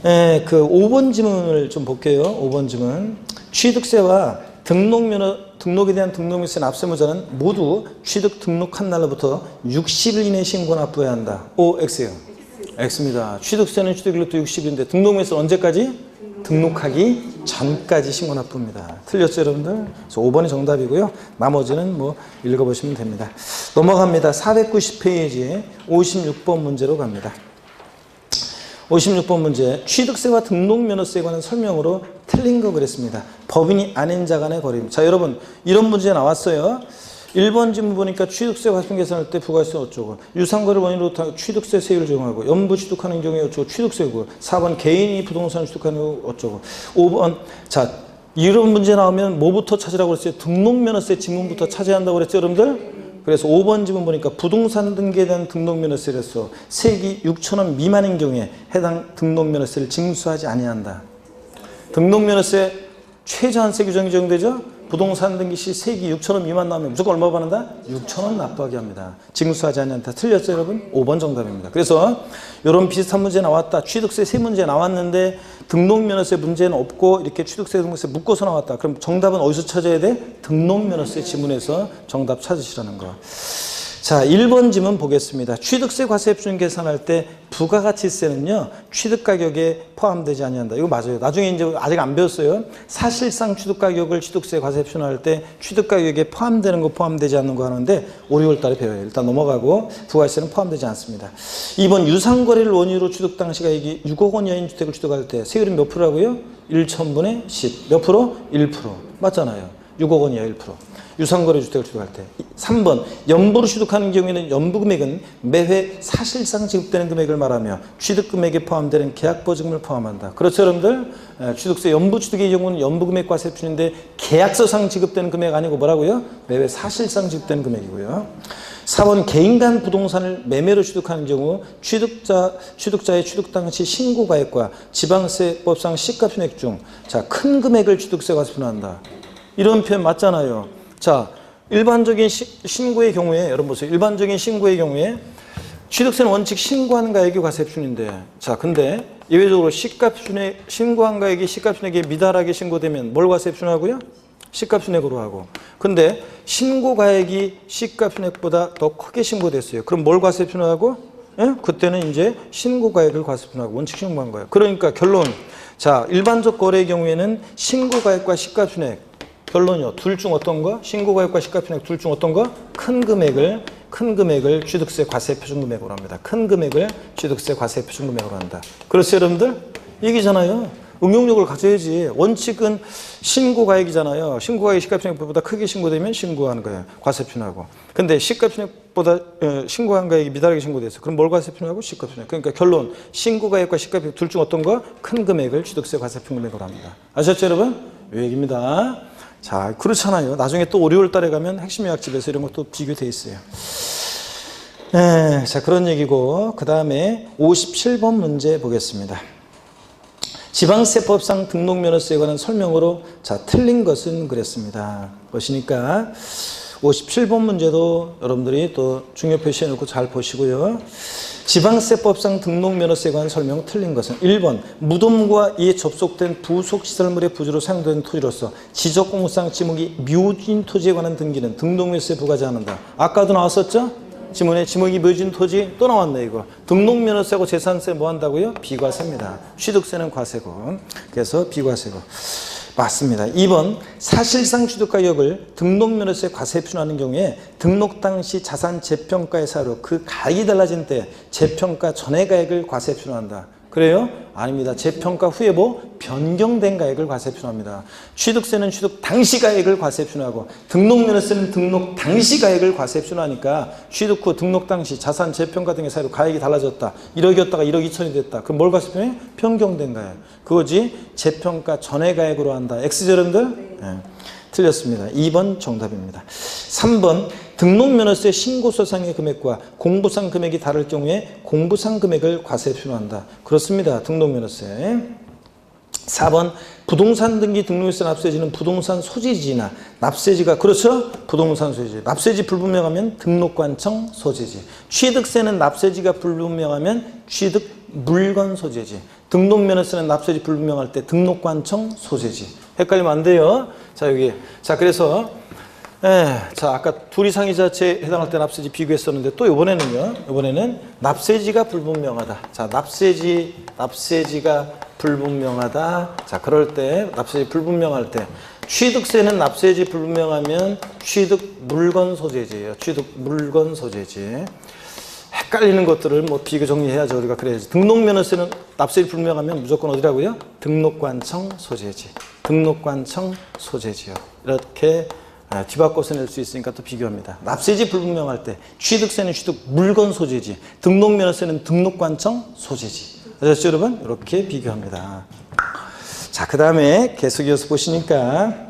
그 5번 지문을 좀 볼게요. 5번 지문. 취득세와 등록에 대한 등록면허세 납세무자는 모두 취득 등록한 날로부터 60일 이내 신고 납부해야 한다. O, X요. X입니다. 취득세는 취득일로부터 60일인데 등록면허세는 언제까지? 등록하기 전까지 신고 납부입니다. 틀렸죠, 여러분들? 그래서 5번이 정답이고요. 나머지는 뭐 읽어보시면 됩니다. 넘어갑니다. 490페이지에 56번 문제로 갑니다. 56번 문제. 취득세와 등록면허세에 관한 설명으로 틀린 거 그랬습니다. 법인이 아닌 자 간의 거래입니다. 자, 여러분, 이런 문제 나왔어요. 1번 지문 보니까 취득세 과세금 계산할 때 부가세 어쩌고, 유상거래 원인으로 취득세 세율을 적용하고, 연부 취득하는 경우에 어쩌고, 취득세고, 4번 개인이 부동산을 취득하는 경우 어쩌고, 5번, 자, 이런 문제 나오면 뭐부터 찾으라고 그랬어요? 등록면허세 지문부터 찾아야 한다고 그랬죠, 여러분들? 그래서 5번 지문 보니까 부동산 등기에 대한 등록면허세로서 세액이 6,000원 미만인 경우에 해당 등록면허세를 징수하지 아니한다. 등록면허세 최저한세 규정이 적용되죠? 부동산 등기 시 세액이 6,000원 미만 나오면 무조건 얼마 받는다? 6,000원 납부하게 합니다. 징수하지 않는다. 틀렸죠, 여러분? 5번 정답입니다. 그래서 이런 비슷한 문제 나왔다. 취득세 세 문제 나왔는데 등록면허세 문제는 없고 이렇게 취득세, 등록세 묶어서 나왔다. 그럼 정답은 어디서 찾아야 돼? 등록면허세 지문에서 정답 찾으시라는 거. 자, 1번 지문 보겠습니다. 취득세 과세입수는 계산할 때 부가가치세는요, 취득가격에 포함되지 아니한다. 이거 맞아요. 나중에 이제 아직 안 배웠어요. 사실상 취득가격을 취득세 과세입수는 할 때 취득가격에 포함되는 거 포함되지 않는 거 하는데 5, 6월 달에 배워요. 일단 넘어가고 부가세는 포함되지 않습니다. 2번 유상거래를 원인으로 취득 당시 가액이 6억 원 이하인 주택을 취득할 때 세율은 몇 프로라고요? 1,000분의 10. 몇 프로? 1%. 맞잖아요. 6억 원 이하 1%. 유상거래 주택을 취득할 때. 3번 연부로 취득하는 경우에는 연부금액은 매회 사실상 지급되는 금액을 말하며 취득금액에 포함되는 계약보증금을 포함한다. 그렇죠, 여러분들? 취득세 연부 취득의 경우는 연부금액 과세표인데 계약서상 지급되는 금액 아니고 뭐라고요? 매회 사실상 지급되는 금액이고요. 4번 개인 간 부동산을 매매로 취득하는 경우 취득자의 취득 당시 신고가액과 지방세법상 시가표액 중 큰 금액을 취득세 과세표한다. 이런 표현 맞잖아요. 자, 일반적인 신고의 경우에, 여러분 보세요. 일반적인 신고의 경우에 취득세는 원칙 신고한 가액이 과세표준인데, 자, 근데 예외적으로 시가표준액, 신고한 가액이 시가표준액에 미달하게 신고되면 뭘 과세표준하고요? 시가표준액으로 하고. 근데 신고가액이 시가표준액보다 더 크게 신고됐어요. 그럼 뭘 과세표준하고? 예? 그때는 이제 신고가액을 과세표준하고 원칙 신고한 거예요. 그러니까 결론. 자, 일반적 거래의 경우에는 신고가액과 시가표준액, 결론이요. 둘 중 어떤 거? 신고가액과 시가표준액 둘 중 어떤 거? 큰 금액을 취득세 과세표준금액으로 합니다. 큰 금액을 취득세 과세표준금액으로 한다. 그렇죠, 여러분들? 얘기잖아요. 응용력을 가져야지. 원칙은 신고가액이잖아요. 신고가액이 시가표준액보다 크게 신고되면 신고하는 거예요. 과세표준하고. 근데 시가표준액보다 신고한 가액이 미달하게 신고됐어. 그럼 뭘 과세표준하고? 시가표준액. 그러니까 결론. 신고가액과 시가표준액 둘 중 어떤 거? 큰 금액을 취득세 과세표준금액으로 합니다. 아셨죠, 여러분? 요 얘기입니다. 자, 그렇잖아요. 나중에 또 5, 6월 달에 가면 핵심 요약집에서 이런 것도 비교돼 있어요. 자, 그런 얘기고, 그 다음에 57번 문제 보겠습니다. 지방세법상 등록면허세에 관한 설명으로, 자, 틀린 것은 그랬습니다. 보시니까 57번 문제도 여러분들이 또 중요 표시해 놓고 잘 보시고요. 지방세법상 등록면허세에 관한 설명 틀린 것은 1번 무덤과 이에 접속된 부속시설물의 부지로 사용되는 토지로서 지적공무상 지목이 묘진 토지에 관한 등기는 등록면허세 부과하지 않는다. 아까도 나왔었죠? 지문에 지목이 묘진 토지 또 나왔네 이거. 등록면허세하고 재산세 뭐 한다고요? 비과세입니다. 취득세는 과세고. 그래서 비과세고. 맞습니다. 2번 사실상 취득가격을 등록면허세 과세표준하는 경우에 등록 당시 자산 재평가의 사유로 그 가액이 달라진 때 재평가 전의 가액을 과세표준한다. 그래요? 아닙니다. 재평가 후에 변경된 가액을 과세 표준합니다. 취득세는 취득 당시 가액을 과세 표준하고 등록면허세는 등록 당시 가액을 과세 표준하니까 취득 후 등록 당시 자산 재평가 등의 사유로 가액이 달라졌다. 1억이었다가 1억 2천이 됐다. 그럼 뭘 과세 표준해? 변경된 가액. 그거지 재평가 전의 가액으로 한다. X죠, 여러분들? 네. 틀렸습니다. 2번 정답입니다. 3번 등록면허세 신고서상의 금액과 공부상 금액이 다를 경우에 공부상 금액을 과세 표준한다. 그렇습니다. 등록면허세. 4번 부동산 등기 등록세 납세지는 부동산 소재지나 납세지가 그렇죠? 부동산 소재지. 납세지 불분명하면 등록관청 소재지. 취득세는 납세지가 불분명하면 취득 물건 소재지. 등록면허세는 납세지 불분명할 때 등록관청 소재지. 헷갈리면 안 돼요. 자, 여기. 자, 그래서, 자, 아까 둘 이상 이자체에 해당할 때 납세지 비교했었는데 또 이번에는 납세지가 불분명하다. 자, 납세지가 불분명하다. 자, 그럴 때, 납세지 불분명할 때. 취득세는 납세지 불분명하면 취득 물건 소재지예요. 취득 물건 소재지. 헷갈리는 것들을 비교 정리해야죠. 우리가 그래야지. 등록면허세는 납세지 불분명하면 무조건 어디라고요? 등록관청 소재지. 등록관청 소재지요. 이렇게 뒤바꿔서 낼 수 있으니까 또 비교합니다. 납세지 불분명할 때 취득세는 취득 물건 소재지. 등록면허세는 등록관청 소재지. 아셨죠, 여러분? 이렇게 비교합니다. 자, 그 다음에 계속 이어서 보시니까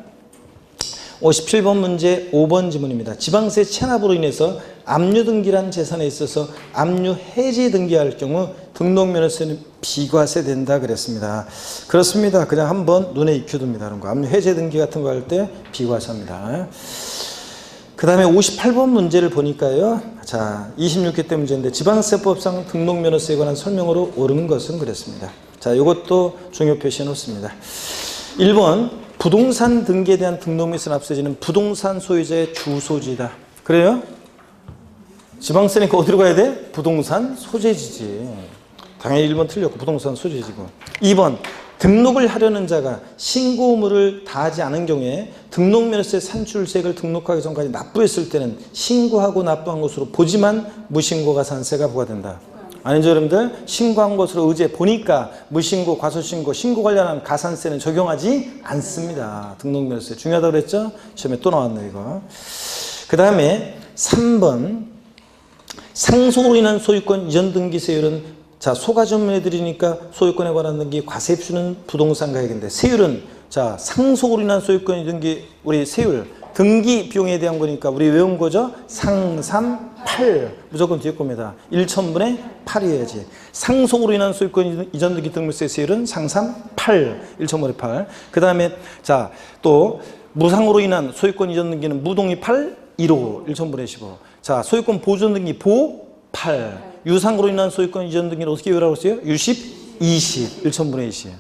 57번 문제 5번 지문입니다. 지방세 체납으로 인해서 압류등기란 재산에 있어서 압류 해지 등기할 경우 등록면허세는 비과세된다 그랬습니다. 그렇습니다. 그냥 한번 눈에 익혀둡니다. 그런 거. 압류 해지 등기 같은 거 할 때 비과세합니다. 그 다음에 58번 문제를 보니까요. 자, 26회 때 문제인데 지방세법상 등록면허세에 관한 설명으로 옳은 것은 그랬습니다. 자, 이것도 중요 표시해 놓습니다. 1번 부동산 등기에 대한 등록면허세 납세지는 부동산 소유자의 주소지다. 그래요? 지방세니까 어디로 가야 돼? 부동산 소재지지. 당연히 1번 틀렸고 부동산 소재지고. 2번 등록을 하려는 자가 신고 의무를 다하지 않은 경우에 등록면허세 산출세액을 등록하기 전까지 납부했을 때는 신고하고 납부한 것으로 보지만 무신고 가산세가 부과된다. 아니죠, 여러분들? 신고한 것으로 의지해 보니까 무신고, 과소신고, 신고 관련한 가산세는 적용하지 않습니다. 등록면허세 중요하다고 그랬죠? 시험에 또 나왔네, 이거. 그 다음에 3번 상속으로 인한 소유권 이전 등기 세율은 자, 소가전문에 드리니까 소유권에 관한 등기 과세 표준은 부동산 가액인데 세율은 자, 상속으로 인한 소유권 등기 우리 세율 등기 비용에 대한 거니까 우리 외운 거죠? 상삼 8 무조건 뒤에 겁니다. 1,000분의 8이어야지. 상속으로 인한 소유권 이전 등기 등록세 세율은 상삼 8 1,000분의 8. 그 다음에 자, 또 무상으로 인한 소유권 이전 등기는 무동의 8 1호 1,000분의 15. 자, 소유권 보존 등기 보 8. 유상으로 인한 소유권 이전 등기는 어떻게 외우라고 했어요? 유십 20 1,000분의 20.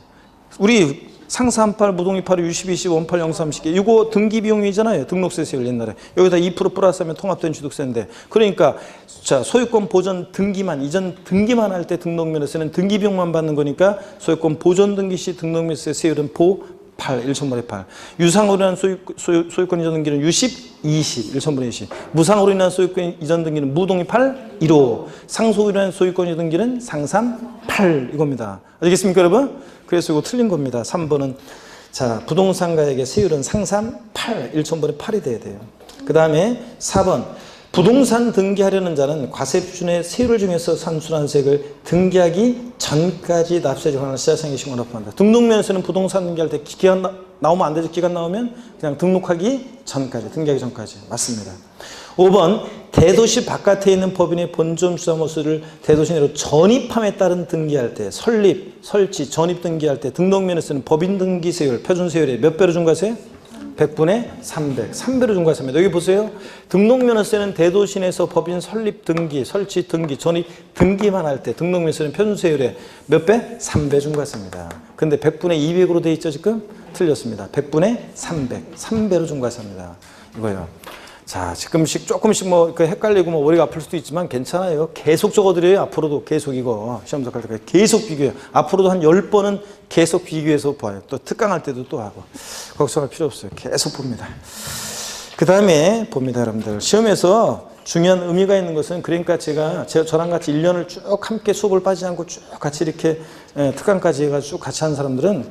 우리 상사 8, 무동의 8, 유십 20, 원팔 030개. 이거 등기 비용이잖아요. 등록세 세율 옛날에. 여기다 2% 플러스하면 통합된 취득세인데. 그러니까 자, 소유권 보존 등기만 이전 등기만 할 때 등록면허세는 등기 비용만 받는 거니까 소유권 보존 등기 시 등록면허세 세율은 보 8, 1,000분의 8. 유상으로 인한 소유권 이전 등기는 유십 20, 1,000분의 20. 무상으로 인한 소유권 이전 등기는 무동의 8, 1호. 상속으로 인한 소유권 이전 등기는 상삼 8 이겁니다. 아시겠습니까, 여러분? 그래서 이거 틀린 겁니다. 3번은 자, 부동산 가액의 세율은 상삼 8, 1,000분의 8이 돼야 돼요. 그 다음에 4번 부동산 등기하려는 자는 과세 표준의 세율을 중에서 산출한 세액을 등기하기 전까지 납세지 관한 시자상의 신고를 납부한다. 등록면허세는 부동산 등기할 때 기간 나오면 안 되죠. 기간 나오면 그냥 등록하기 전까지, 등기하기 전까지. 맞습니다. 5번 대도시 바깥에 있는 법인의 본점 주사모수를 대도시 내로 전입함에 따른 등기할 때 설립, 설치, 전입 등기할 때 등록면허세는 법인 등기세율, 표준세율에 몇 배로 중과세요? 100분의 300, 3배로 중과세입니다. 여기 보세요. 등록면허세는 대도시 내에서 법인 설립 등기, 설치 등기, 전입 등기만 할 때 등록면허세는 표준세율에 몇 배? 3배 중과세입니다. 근데 100분의 200으로 돼 있죠, 지금? 틀렸습니다. 100분의 300, 3배로 중과세입니다. 이거요. 자, 지금씩 조금씩 헷갈리고 머리가 아플 수도 있지만 괜찮아요. 계속 적어드려요. 앞으로도 계속 이거 시험 접할 때까지 계속 비교해요. 앞으로도 한 10번은 계속 비교해서 봐요. 또 특강할 때도 또 하고. 걱정할 필요 없어요. 계속 봅니다. 그 다음에 봅니다, 여러분들. 시험에서 중요한 의미가 있는 것은 그러니까 저랑 같이 1년을 쭉 함께 수업을 빠지지 않고 쭉 같이 이렇게 특강까지 해가지고 같이 하는 사람들은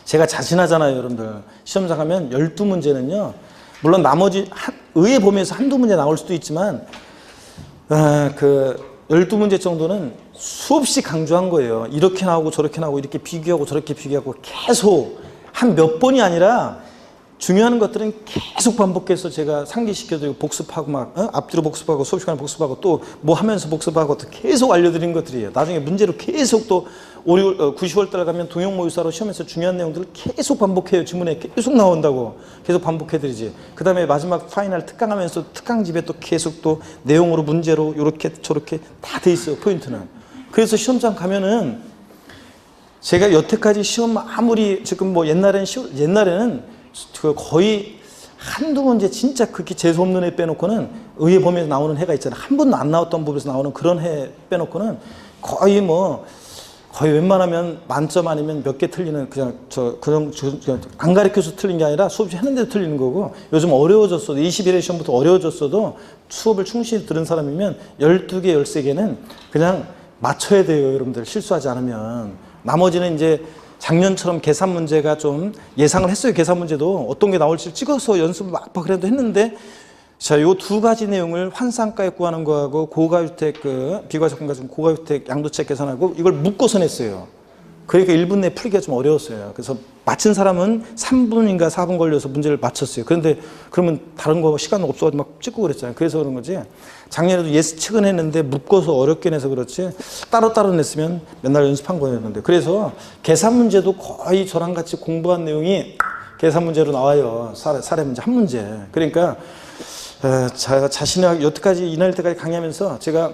제가 자신하잖아요, 여러분들. 시험장 가면 12문제는요, 물론 나머지 의에 보면서 한두 문제 나올 수도 있지만, 그 12문제 정도는 수없이 강조한 거예요. 이렇게 나오고 저렇게 나오고 이렇게 비교하고 저렇게 비교하고 계속 한 몇 번이 아니라 중요한 것들은 계속 반복해서 제가 상기시켜드리고 복습하고 막 앞뒤로 복습하고 수업 시간에 복습하고 또 뭐 하면서 복습하고 또 계속 알려드린 것들이에요. 나중에 문제로 계속 또 9, 10월 달 가면 동형모의사로 시험에서 중요한 내용들을 계속 반복해요. 지문에 계속 나온다고 계속 반복해드리지. 그 다음에 마지막 파이널 특강하면서 특강집에 또 계속 또 내용으로 문제로 이렇게 저렇게 다 돼 있어요. 포인트는. 그래서 시험장 가면은 제가 여태까지 시험 아무리 지금 뭐 옛날에는 그 거의 한두 문제 진짜 그렇게 재수없는 애 빼놓고는 의회 범위에서 나오는 해가 있잖아요. 한 번도 안 나왔던 법에서 나오는 그런 해 빼놓고는 거의 웬만하면 만점 아니면 몇 개 틀리는 그냥 안 가르쳐서 틀린 게 아니라 수업 했는데도 틀리는 거고, 요즘 어려워졌어도 21회 시험부터 어려워졌어도 수업을 충실히 들은 사람이면 12개, 13개는 그냥 맞춰야 돼요. 여러분들 실수하지 않으면. 나머지는 이제 작년처럼 계산 문제가 좀 예상을 했어요. 계산 문제도 어떤 게 나올지 찍어서 연습을 막 그래도 했는데, 자, 요 두 가지 내용을 환산가액 구하는 거하고 고가주택 비과세금과 좀 고가주택 양도채 계산하고 이걸 묶어서 냈어요. 그러니까 1분 내에 풀기가 좀 어려웠어요. 그래서 맞힌 사람은 3분인가 4분 걸려서 문제를 맞췄어요. 그런데 그러면 다른 거 시간 없어가지고 막 찍고 그랬잖아요. 그래서 그런 거지. 작년에도 예측은 했는데 묶어서 어렵게 내서 그렇지 따로따로 냈으면 맨날 연습한 거였는데, 그래서 계산 문제도 거의 저랑 같이 공부한 내용이 계산 문제로 나와요. 사례 문제 한 문제. 그러니까 제가 자신이 여태까지 이 나이 때까지 강의하면서 제가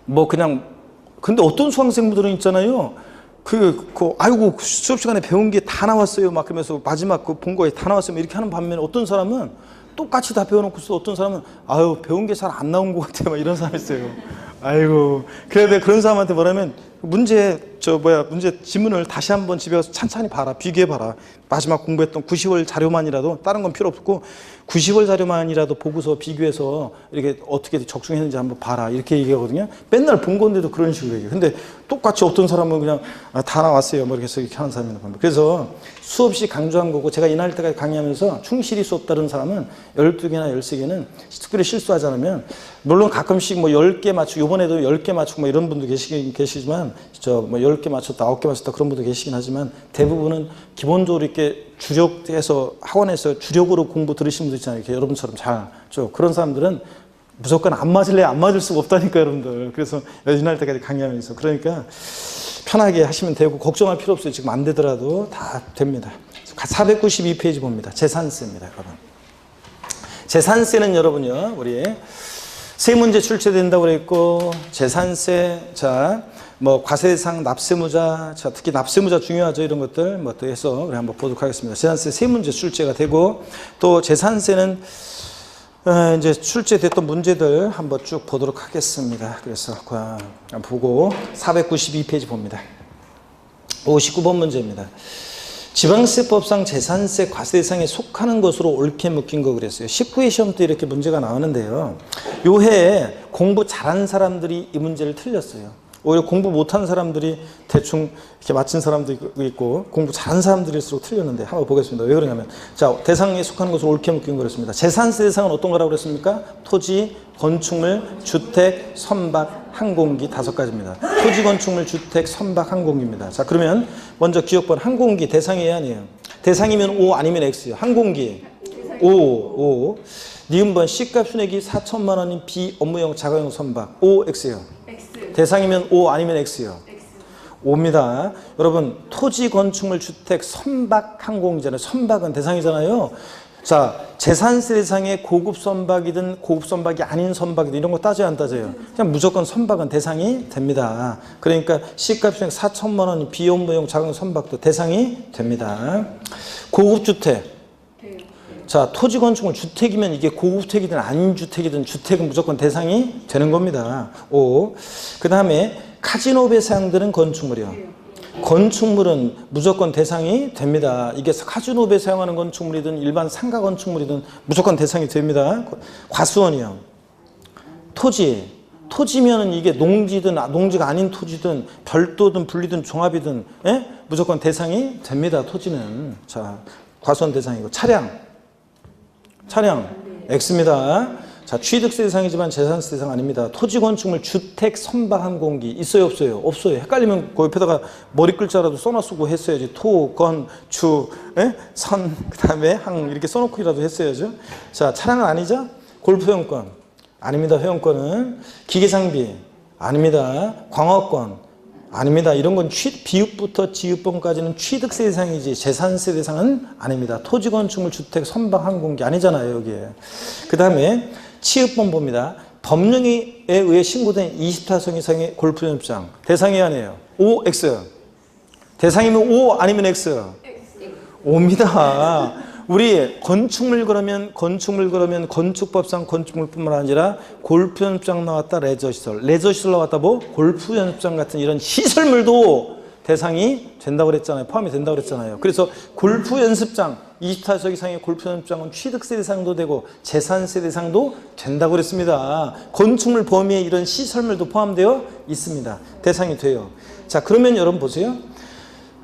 뭐 그냥, 근데 어떤 수강생분들은 있잖아요. 아이고 수업 시간에 배운 게 다 나왔어요. 막 그러면서 마지막 본 거에 다 나왔어요. 이렇게 하는 반면에 어떤 사람은 똑같이 다 배워놓고서 어떤 사람은 아유 배운 게 잘 안 나온 것 같아. 막 이런 사람이 있어요. 아이고. 그래야 돼. 그런 사람한테 뭐라면 문제 지문을 다시 한번 집에 가서 찬찬히 봐라. 비교해봐라. 마지막 공부했던 90월 자료만이라도, 다른 건 필요 없고 90월 자료만이라도 보고서 비교해서 이렇게 어떻게 적중했는지 한번 봐라. 이렇게 얘기하거든요. 맨날 본 건데도 그런 식으로 얘기해요. 근데 똑같이 어떤 사람은 그냥 다 나왔어요. 뭐 이렇게 해서 이렇게 하는 사람이 있는 겁니다. 그래서 수없이 강조한 거고, 제가 이 나이 때까지 강의하면서 충실히 수업 따르는 사람은 12개나 13개는 특별히 실수하지 않으면, 물론 가끔씩 뭐 10개 맞추고, 이번에도 10개 맞추고 뭐 이런 분도 계시지만, 뭐 10개 맞췄다, 9개 맞췄다 그런 분도 계시긴 하지만, 대부분은 기본적으로 이렇게 주력해서 학원에서 주력으로 공부 들으신 분들 있잖아요. 이렇게 여러분처럼 그런 사람들은 무조건 안 맞을래 안 맞을 수가 없다니까, 여러분들. 그래서 이날 때까지 강의하면서, 그러니까 편하게 하시면 되고 걱정할 필요 없어요. 지금 안 되더라도 다 됩니다. 492페이지 봅니다. 재산세입니다, 여러분. 재산세는 여러분요, 우리 세 문제 출제된다고 그랬고, 재산세, 뭐 과세대상 납세무자, 특히 납세무자 중요하죠. 이런 것들 뭐 또 해서 우리 한번 보도록 하겠습니다. 재산세 세 문제 출제가 되고, 또 재산세는 이제 출제됐던 문제들 한번 쭉 보도록 하겠습니다. 그래서 보고 492페이지 봅니다. 59번 문제입니다. 지방세법상 재산세 과세대상에 속하는 것으로 옳게 묶인 거 그랬어요. 19회 시험 때 이렇게 문제가 나오는데요. 요 해에 공부 잘하는 사람들이 이 문제를 틀렸어요. 오히려 공부 못하는 사람들이 대충 이렇게 맞힌 사람도 있고, 공부 잘하는 사람들일수록 틀렸는데 한번 보겠습니다. 왜 그러냐면, 자, 대상에 속하는 것으로 옳게 묶인 거랬습니다. 재산세 대상은 어떤 거라고 그랬습니까? 토지, 건축물, 주택, 선박, 항공기 5가지입니다. 토지, 건축물, 주택, 선박, 항공기입니다. 자, 그러면 먼저 기억번 항공기 대상이에요, 아니에요? 대상이면 O 아니면 X요. 항공기 O. 니은번 C값 순액이 4천만 원인 B 업무용 자가용 선박 O, X요. 대상이면 O 아니면 X요. O입니다. 여러분, 토지, 건축물, 주택, 선박, 항공이잖아요. 선박은 대상이잖아요. 자, 재산세 대상의 고급 선박이든 고급 선박이 아닌 선박이든 이런 거 따져야 안 따져요. 그냥 무조건 선박은 대상이 됩니다. 그러니까 C값 순액 4천만 원인 B 업무용 자가용 선박도 대상이 됩니다. 고급 주택. 자, 토지, 건축물, 주택이면 이게 고급주택이든 아닌 주택이든 주택은 무조건 대상이 되는 겁니다. O. 그 다음에 카지노 배상되는 건축물이요. 건축물은 무조건 대상이 됩니다. 이게 카지노에 사용하는 건축물이든 일반 상가 건축물이든 무조건 대상이 됩니다. 과수원이요. 토지면은 이게 농지든 농지가 아닌 토지든 별도든 분리든 종합이든 무조건 대상이 됩니다. 토지는. 자, 과수원 대상이고 차량 X입니다. 자, 취득세 대상이지만 재산세 대상 아닙니다. 토지 건축물 주택 선박 항공기 있어요 없어요? 없어요. 헷갈리면 그 옆에다가 머리 글자라도 써놔쓰고 했어야지. 토, 건, 주, 선, 그 다음에 항 이렇게 써놓고라도 했어야죠. 자, 차량은 아니죠? 골프 회원권 아닙니다. 회원권은 기계장비 아닙니다. 광어권 아닙니다. 이런 건 비읍부터 지읍번까지는 취득세 대상이지 재산세 대상은 아닙니다. 토지 건축물 주택 선박 항공기 아니잖아요. 여기에. 그 다음에 취읍번 봅니다. 법령에 의해 신고된 24성 이상의 골프 연습장 대상이 아니에요. O, X. 대상이면 O 아니면 X? O입니다. 우리 건축물 그러면 건축법상 건축물뿐만 아니라 골프 연습장 나왔다 레저시설 나왔다 뭐 골프 연습장 같은 이런 시설물도 대상이 된다고 그랬잖아요. 포함이 된다고 그랬잖아요. 그래서 골프 연습장 24석 이상의 골프 연습장은 취득세 대상도 되고 재산세 대상도 된다고 그랬습니다. 건축물 범위에 이런 시설물도 포함되어 있습니다. 대상이 돼요. 자, 그러면 여러분 보세요.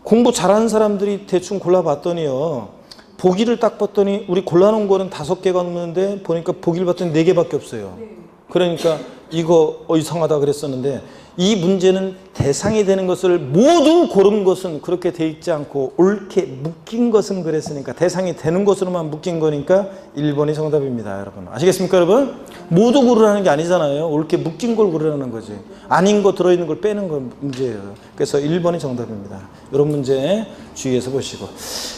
공부 잘하는 사람들이 대충 골라봤더니요. 보기를 딱 봤더니 우리 골라놓은 거는 5개가 넘는데 보니까 보기를 봤더니 4개밖에 없어요. 그러니까 이거 이상하다 그랬었는데 이 문제는 대상이 되는 것을 모두 고른 것은 그렇게 돼 있지 않고 옳게 묶인 것은 그랬으니까 대상이 되는 것으로만 묶인 거니까 1번이 정답입니다. 여러분 아시겠습니까 여러분? 모두 고르라는 게 아니잖아요. 옳게 묶인 걸 고르라는 거지. 아닌 거 들어있는 걸 빼는 건 문제예요. 그래서 1번이 정답입니다. 이런 문제 주의해서 보시고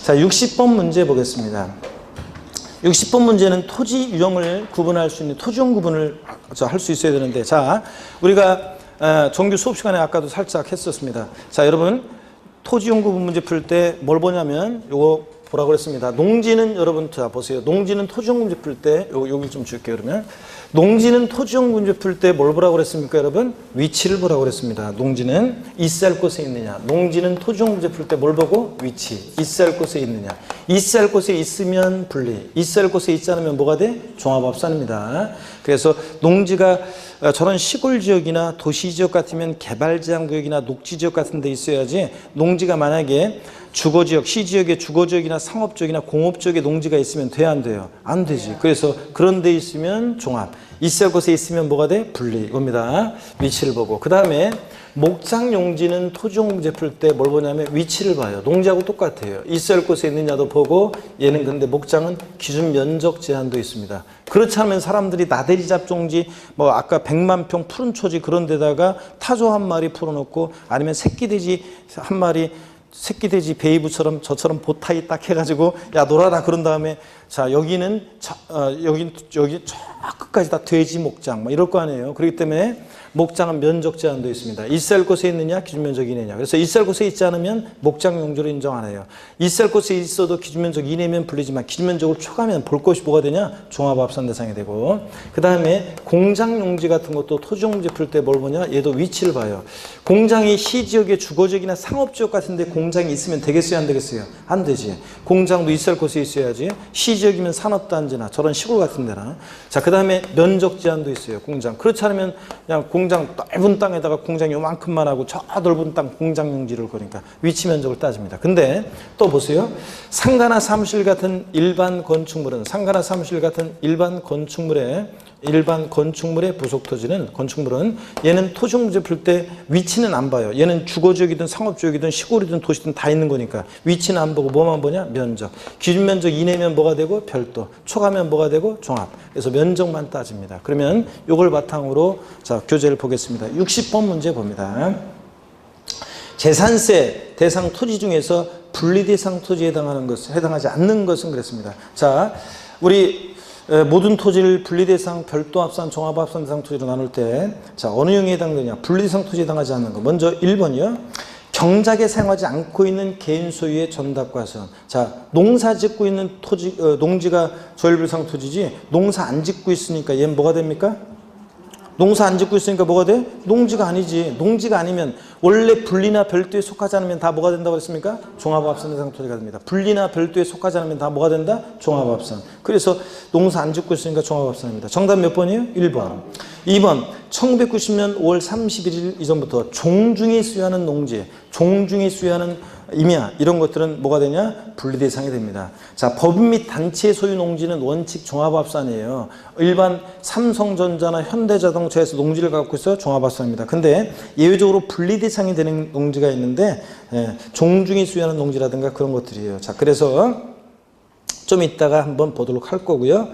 자 60번 문제 보겠습니다. 60번 문제는 토지 유형을 구분할 수 있는 토지형 구분을 할 수 있어야 되는데 자 우리가 정규 수업 시간에 아까도 살짝 했었습니다. 자 여러분 토지형 구분 문제 풀 때 뭘 보냐면 요거 보라고 그랬습니다. 농지는 여러분 자 보세요. 농지는 토지형 문제 풀 때 여기 좀 줄게요. 그러면 농지는 토지형 문제 풀 때 뭘 보라고 그랬습니까 여러분? 위치를 보라고 그랬습니다. 농지는 있을 곳에 있느냐. 농지는 토지형 문제 풀 때 뭘 보고? 위치. 있을 곳에 있느냐. 있을 곳에 있으면 분리. 있을 곳에 있지 않으면 뭐가 돼? 종합합산입니다. 그래서 농지가 저런 시골 지역이나 도시 지역 같으면 개발 제한 구역이나 녹지 지역 같은 데 있어야지 농지가 만약에 주거 지역, 시 지역에 주거 지역이나 상업 지역이나 공업 지역에 농지가 있으면 돼야 안 돼요? 안 되지. 그래서 그런 데 있으면 종합. 있을 곳에 있으면 뭐가 돼? 분리. 이겁니다. 위치를 보고. 그 다음에 목장 용지는 토지용 문제 풀 때 뭘 보냐면 위치를 봐요. 농지하고 똑같아요. 있을 곳에 있느냐도 보고 얘는 근데 목장은 기준 면적 제한도 있습니다. 그렇지 않으면 사람들이 나대리 잡종지 뭐 아까 100만 평 푸른 초지 그런 데다가 타조 한 마리 풀어놓고 아니면 새끼돼지 한 마리 새끼돼지 베이브처럼 저처럼 보타이 딱 해가지고 야 놀아라 그런 다음에 자 여기는 여기 저 끝까지 다 돼지 목장 뭐 이럴 거 아니에요. 그렇기 때문에 목장은 면적 제한도 있습니다. 있을 곳에 있느냐 기준 면적 이내냐. 그래서 있을 곳에 있지 않으면 목장 용지로 인정 안 해요. 있을 곳에 있어도 기준 면적 이내면 불리지만 기준 면적을 초과하면 볼 것이 뭐가 되냐 종합합산 대상이 되고 그 다음에 공장 용지 같은 것도 토지 용지 풀 때 뭘 보냐 얘도 위치를 봐요. 공장이 시지역의 주거지역이나 상업지역 같은 데 공장이 있으면 되겠어요 안 되겠어요? 안 되지. 공장도 있을 곳에 있어야지. 시지역이면 산업단지나 저런 시골 같은 데나 자 그 다음에 면적 제한도 있어요. 공장 그렇지 않으면 그냥 공장 넓은 땅에다가 공장 요만큼만 하고 저 넓은 땅 공장 용지를 거니까 위치 면적을 따집니다. 근데 또 보세요. 상가나 사무실 같은 일반 건축물은 상가나 사무실 같은 일반 건축물의 부속 토지는 건축물은 얘는 토지용 문제 풀 때 위치는 안 봐요. 얘는 주거지역이든 상업지역이든 시골이든 도시든 다 있는 거니까 위치는 안 보고 뭐만 보냐 면적. 기준 면적 이내면 뭐가 되고 별도. 초과면 뭐가 되고 종합. 그래서 면적만 따집니다. 그러면 이걸 바탕으로 자 교재를 보겠습니다. 60번 문제 봅니다. 재산세 대상 토지 중에서 분리대상 토지에 해당하지 않는 것은 그랬습니다. 자 우리 모든 토지를 분리대상, 별도합산, 종합합산 대상 토지로 나눌 때 자 어느 형에 해당되냐? 분리대상 토지에 해당하지 않는 거. 먼저 1번이요. 경작에 사용하지 않고 있는 개인 소유의 전답과선. 자 농사 짓고 있는 토지 농지가 조일불상 토지지 농사 안 짓고 있으니까 얘는 뭐가 됩니까? 농사 안 짓고 있으니까 뭐가 돼? 농지가 아니지. 농지가 아니면 원래 분리나 별도에 속하지 않으면 다 뭐가 된다고 그랬습니까? 종합합산 대상 토지가 됩니다. 분리나 별도에 속하지 않으면 다 뭐가 된다? 종합합산. 그래서 농사 안 짓고 있으니까 종합합산입니다. 정답 몇 번이에요? 1번. 2번. 1990년 5월 31일 이전부터 종중이 수여하는 농지, 종중이 수여하는 임야 이런 것들은 뭐가 되냐? 분리 대상이 됩니다. 자, 법인 및 단체 소유 농지는 원칙 종합합산이에요. 일반 삼성전자나 현대자동차에서 농지를 갖고 있어 종합합산입니다. 근데 예외적으로 분리 대상이 되는 농지가 있는데 종중이 수여하는 농지라든가 그런 것들이에요. 자, 그래서 좀 이따가 한번 보도록 할 거고요.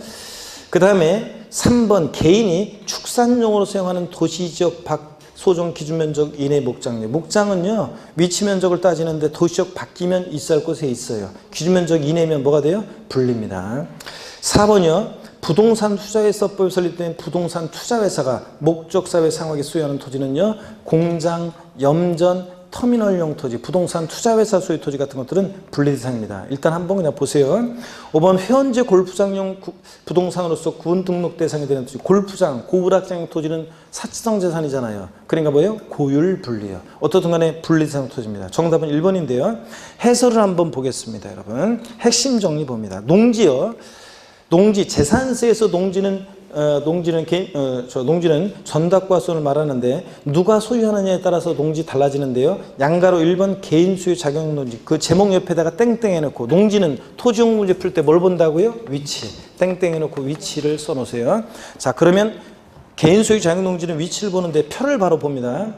그 다음에 3번 개인이 축산용으로 사용하는 도시지역 밖 소정 기준면적 이내 목장류. 목장은요, 위치 면적을 따지는데 도시적 바뀌면 있을 곳에 있어요. 기준면적 이내면 뭐가 돼요? 분리입니다. 4번이요. 부동산 투자회사법이 설립된 부동산 투자회사가 목적사회 사용하기 수여하는 토지는요, 공장, 염전, 터미널용 토지, 부동산 투자회사 소유 토지 같은 것들은 분리 대상입니다. 일단 한번 그냥 보세요. 5번 현재 골프장용 부동산으로서 구분 등록 대상이 되는 토지. 골프장, 고불악장 토지는 사치성 재산이잖아요. 그러니까 뭐예요? 고율 분리요. 어떻든 간에 분리 대상 토지입니다. 정답은 1번인데요. 해설을 한번 보겠습니다, 여러분. 핵심 정리 봅니다. 농지요. 농지, 재산세에서 농지는 전답과수를 말하는데 누가 소유하느냐에 따라서 농지 달라지는데요. 양가로 1번 개인 소유 자격 농지. 그 제목 옆에다가 땡땡 해놓고 농지는 토지용 문제 풀 때 뭘 본다고요? 위치. 땡땡 해놓고 위치를 써놓으세요. 자, 그러면 개인 소유 자격 농지는 위치를 보는데 표를 바로 봅니다.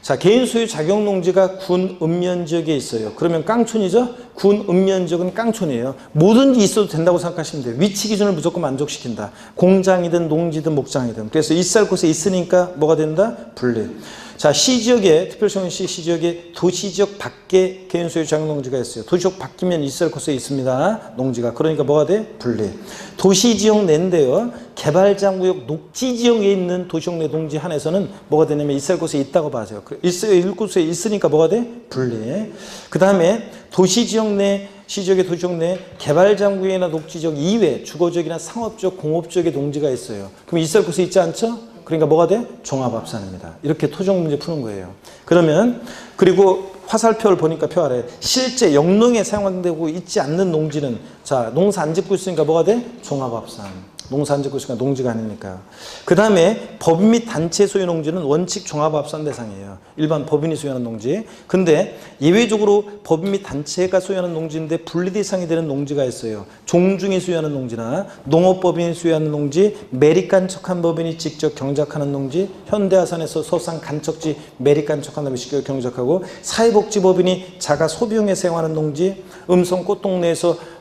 자, 개인 소유 자격 농지가 군 읍면 지역에 있어요. 그러면 깡촌이죠? 군 읍면 지역은 깡촌이에요. 뭐든지 있어도 된다고 생각하시면 돼요. 위치 기준을 무조건 만족시킨다. 공장이든 농지든 목장이든. 그래서 있을 곳에 있으니까 뭐가 된다? 분리. 자, 시지역에, 특별시흥시 시지역에 도시지역 밖에 개인 소유 자격 농지가 있어요. 도시지역 바뀌면 있을 곳에 있습니다. 농지가. 그러니까 뭐가 돼? 분리. 도시지역 내인데요. 개발장구역 녹지지역에 있는 도시지역 내 농지 한에서는 뭐가 되냐면 있을 곳에 있다고 봐세요. 있을 곳에 있으니까 뭐가 돼? 분리. 그 다음에 도시지역 내 시지역의 도시지역 내 개발장구역이나 녹지지역 이외 주거지역이나 상업지역, 공업지역의 농지가 있어요. 그럼 있을 곳에 있지 않죠? 그러니까 뭐가 돼? 종합합산입니다. 이렇게 토종 문제 푸는 거예요. 그러면 그리고 화살표를 보니까 표 아래 실제 영농에 사용되고 있지 않는 농지는 자, 농사 안 짓고 있으니까 뭐가 돼? 종합합산. 농사 안 짓고 있으니까 농지가 아니니까. 그 다음에 법인 및 단체 소유 농지는 원칙 종합합산 대상이에요. 일반 법인이 소유하는 농지. 근데 예외적으로 법인 및 단체가 소유하는 농지인데 분리 대상이 되는 농지가 있어요. 종중이 소유하는 농지나 농업법인이 소유하는 농지, 매립간척한 법인이 직접 경작하는 농지, 현대아산에서 서산 간척지 매립간척한 법인이 직접 경작하고, 사회복지법인이 자가 소비용에 사용하는 농지, 음성 꽃동네에서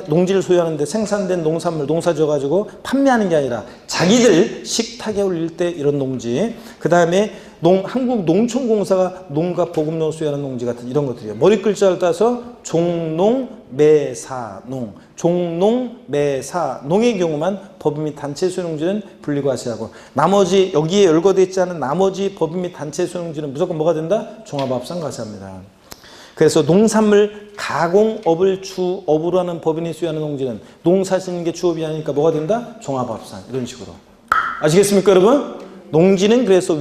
농지를 소유하는데 생산된 농산물 농사지어 가지고 판매하는 게 아니라 자기들 식탁에 올릴 때 이런 농지. 그 다음에 한국농촌공사가 농가 보급농 소유하는 농지 같은 이런 것들이에요. 머리 글자를 따서 종농, 매사농, 종농, 매사농의 경우만 법인 및 단체 소유농지는 분리과세하고, 나머지 여기에 열거되어 있지 않은 나머지 법인 및 단체 소유농지는 무조건 뭐가 된다? 종합합산 과세합니다. 그래서 농산물 가공업을 주업으로 하는 법인이 소유하는 농지는 농사 짓는 게 주업이 아니니까 뭐가 된다? 종합합산. 이런 식으로. 아시겠습니까, 여러분? 농지는 그래서